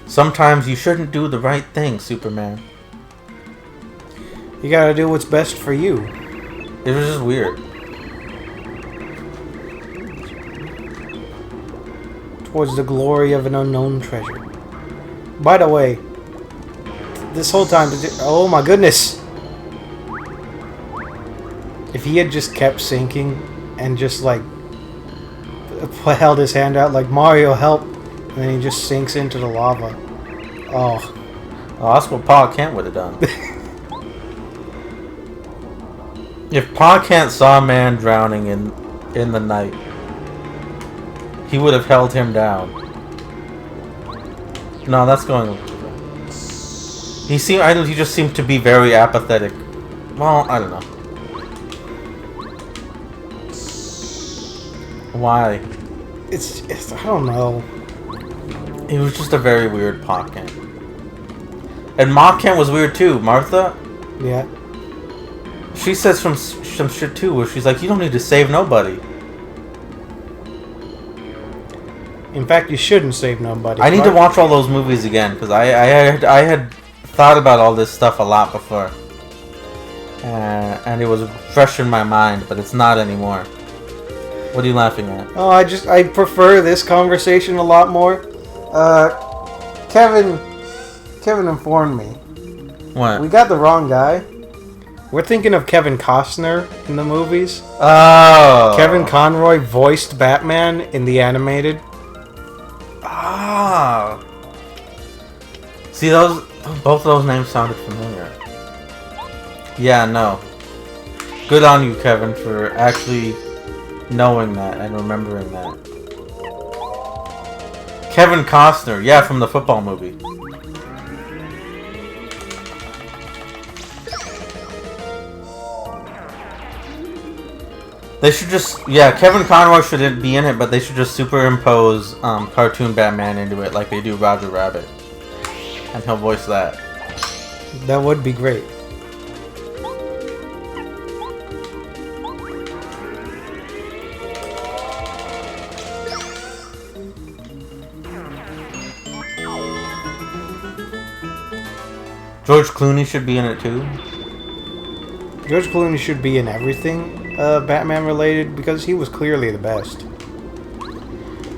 Speaker 2: Sometimes you shouldn't do the right thing, Superman.
Speaker 1: You gotta do what's best for you.
Speaker 2: It was just weird.
Speaker 1: Towards the glory of an unknown treasure. By the way, this whole time, oh my goodness! If he had just kept sinking and just like held his hand out like Mario help, and then he just sinks into the lava. Oh,
Speaker 2: that's what Pa Kent would have done. If Pa Kent saw a man drowning in the night, he would have held him down. No, that's going. He just seemed to be very apathetic. Well, I don't know. Why?
Speaker 1: It's I don't know.
Speaker 2: It was just a very weird Pa Kent. And Ma Kent was weird too. Martha?
Speaker 1: Yeah.
Speaker 2: She says some shit too, where she's like, you don't need to save nobody.
Speaker 1: In fact, you shouldn't save nobody.
Speaker 2: I need to watch all those movies again, because I had thought about all this stuff a lot before. And it was fresh in my mind, but it's not anymore. What are you laughing at?
Speaker 1: Oh, I prefer this conversation a lot more. Kevin informed me.
Speaker 2: What?
Speaker 1: We got the wrong guy. We're thinking of Kevin Costner in the movies.
Speaker 2: Oh.
Speaker 1: Kevin Conroy voiced Batman in the animated.
Speaker 2: Ah. See, both of those names sounded familiar. Yeah, no. Good on you, Kevin, for actually knowing that and remembering that. Kevin Costner, yeah, from the football movie. They should just, Kevin Conroy should be in it, but they should just superimpose cartoon Batman into it like they do Roger Rabbit. And he'll voice that.
Speaker 1: That would be great.
Speaker 2: George Clooney should be in it too.
Speaker 1: George Clooney should be in everything Batman related because he was clearly the best.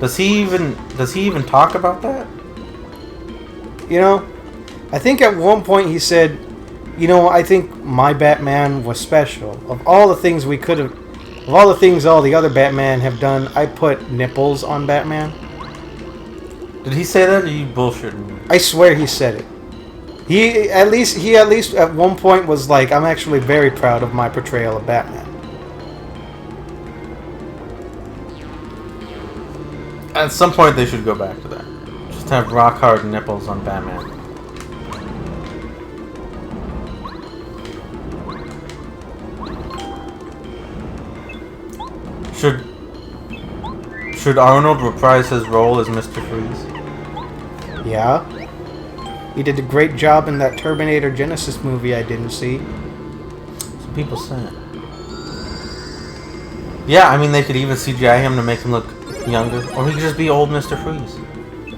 Speaker 2: Does he even talk about that?
Speaker 1: You know, I think at one point he said, you know, I think my Batman was special. Of all the things we could have, of all the things all the other Batman have done, I put nipples on Batman.
Speaker 2: Did he say that, or are you bullshitting me?
Speaker 1: I swear he said it. He at least at one point was like, I'm actually very proud of my portrayal of Batman.
Speaker 2: At some point they should go back to that. Just have rock hard nipples on Batman. Should Arnold reprise his role as Mr. Freeze?
Speaker 1: Yeah. He did a great job in that Terminator Genesis movie I didn't see.
Speaker 2: Some people say it. Yeah, I mean, they could even CGI him to make him look younger. Or he could just be old Mr. Freeze.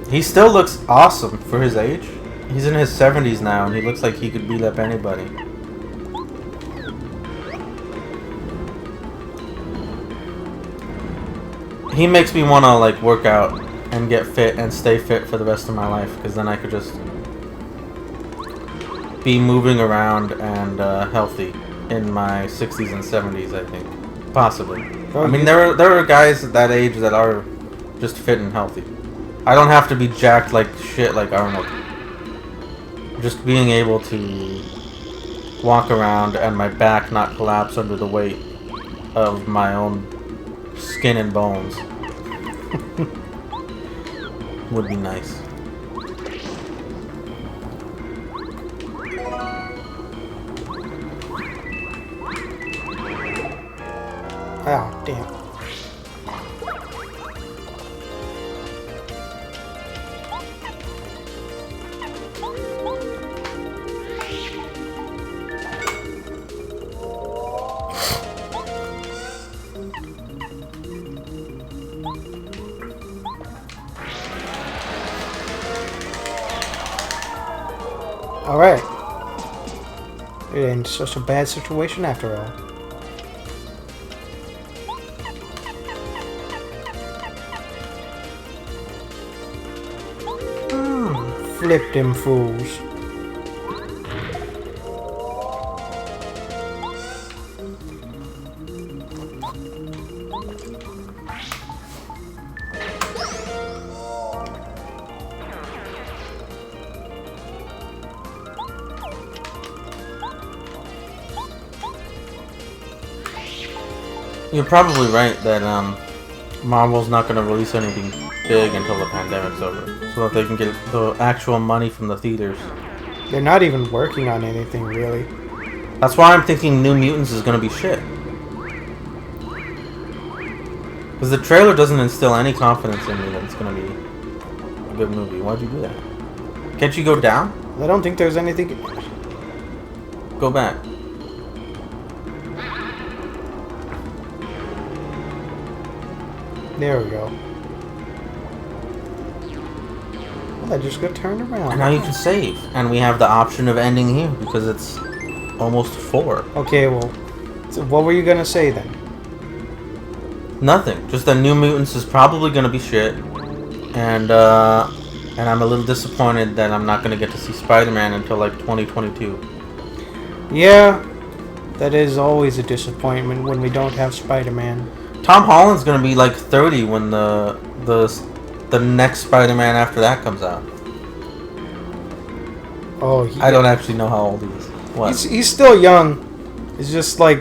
Speaker 2: He still looks awesome for his age. He's in his 70s now, and he looks like he could beat up anybody. He makes me want to, like, work out and get fit and stay fit for the rest of my life, because then I could just be moving around and healthy in my 60s and 70s, I think. Possibly. I mean, there are guys at that age that are just fit and healthy. I don't have to be jacked like shit like Arnold. Just being able to walk around and my back not collapse under the weight of my own skin and bones would be nice.
Speaker 1: Oh, damn. Alright. It ain't such a bad situation after all. Flip them fools.
Speaker 2: You're probably right that Marvel's not going to release anything big until the pandemic's over, so that they can get the actual money from the theaters.
Speaker 1: They're not even working on anything, really.
Speaker 2: That's why I'm thinking New Mutants is going to be shit. Because the trailer doesn't instill any confidence in me that it's going to be a good movie. Why'd you do that? Can't you go down?
Speaker 1: I don't think there's anything...
Speaker 2: Go back.
Speaker 1: There we go. Well, I just got turned around.
Speaker 2: And now you can save. And we have the option of ending here because it's almost 4.
Speaker 1: Okay, well, so what were you gonna say then?
Speaker 2: Nothing. Just that New Mutants is probably gonna be shit. And I'm a little disappointed that I'm not gonna get to see Spider-Man until like 2022.
Speaker 1: Yeah, that is always a disappointment when we don't have Spider-Man.
Speaker 2: Tom Holland's gonna be like 30 when the next Spider-Man after that comes out.
Speaker 1: Oh,
Speaker 2: I don't actually know how old he is. What?
Speaker 1: He's still young. It's just like,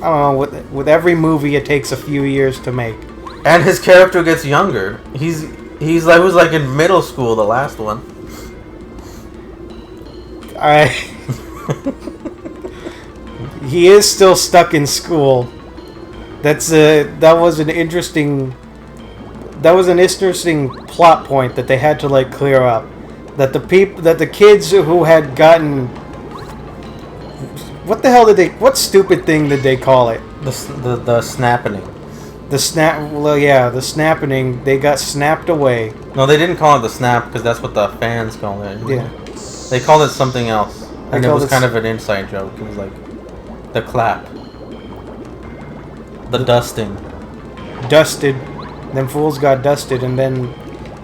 Speaker 1: I don't know. With every movie, it takes a few years to make.
Speaker 2: And his character gets younger. He was like in middle school, the last one.
Speaker 1: He is still stuck in school. That was an interesting. That was an interesting plot point that they had to like clear up. That the kids who had gotten. What the hell did they? What stupid thing did they call it?
Speaker 2: The snapping.
Speaker 1: The snap. Well, yeah, the snapping. They got snapped away.
Speaker 2: No, they didn't call it the snap because that's what the fans call it.
Speaker 1: Yeah.
Speaker 2: They called it something else, and it was
Speaker 1: it
Speaker 2: kind of an inside joke. It was like the clap, the dusting.
Speaker 1: Dusted. Them fools got dusted, and then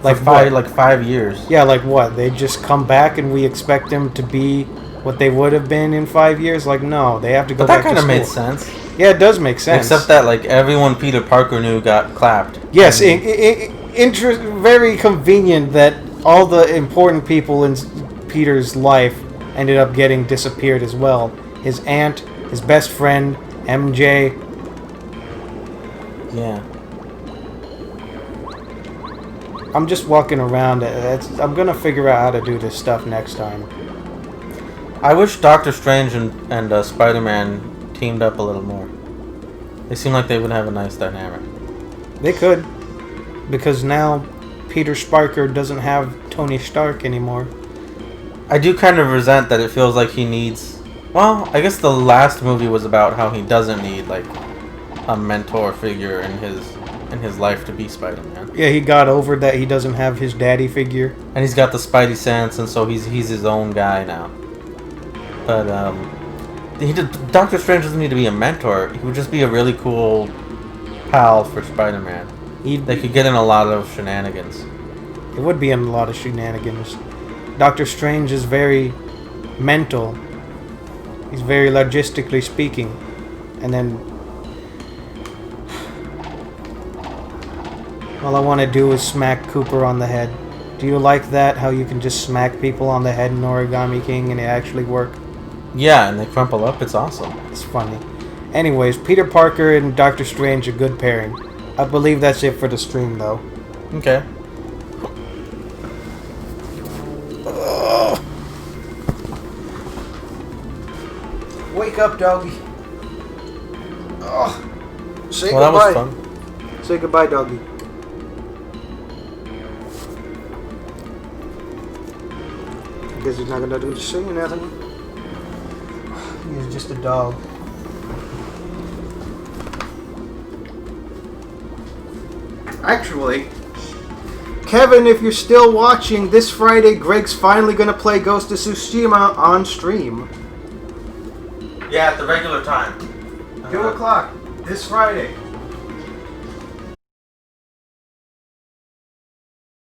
Speaker 2: Like
Speaker 1: what?
Speaker 2: 5 years.
Speaker 1: Yeah, like what? They just come back, and we expect them to be what they would have been in 5 years. Like, no, they have to go
Speaker 2: But that
Speaker 1: back to
Speaker 2: kind of
Speaker 1: school.
Speaker 2: made sense.
Speaker 1: Yeah, it does make sense.
Speaker 2: Except that like everyone Peter Parker knew got clapped.
Speaker 1: Yes, very convenient that all the important people in Peter's life ended up getting disappeared as well. His aunt, his best friend, MJ.
Speaker 2: Yeah.
Speaker 1: I'm just walking around. I'm gonna figure out how to do this stuff next time.
Speaker 2: I wish Doctor Strange and Spider-Man teamed up a little more. They seem like they would have a nice dynamic.
Speaker 1: They could, because now Peter Parker doesn't have Tony Stark anymore.
Speaker 2: I do kind of resent that it feels like he needs... Well, I guess the last movie was about how he doesn't need, like, a mentor figure in his life to be Spider-Man.
Speaker 1: Yeah, he got over that he doesn't have his daddy figure.
Speaker 2: And he's got the Spidey sense, and so he's his own guy now. But, Doctor Strange doesn't need to be a mentor. He would just be a really cool pal for Spider-Man. They could get in a lot of shenanigans.
Speaker 1: It would be in a lot of shenanigans. Doctor Strange is very mental. He's very logistically speaking. And then all I want to do is smack Cooper on the head. Do you like that? How you can just smack people on the head in Origami King and it actually work?
Speaker 2: Yeah, and they crumple up. It's awesome.
Speaker 1: It's funny. Anyways, Peter Parker and Doctor Strange, a good pairing. I believe that's it for the stream, though.
Speaker 2: Okay.
Speaker 1: Wake up, doggy. Say
Speaker 2: Well, that
Speaker 1: goodbye.
Speaker 2: was fun.
Speaker 1: Say goodbye, doggy. Guess he's not gonna do the singing, nothing. He's just a dog. Actually, Kevin, if you're still watching, this Friday, Greg's finally gonna play Ghost of Tsushima on stream.
Speaker 2: Yeah, at the regular time.
Speaker 1: 2 o'clock this Friday.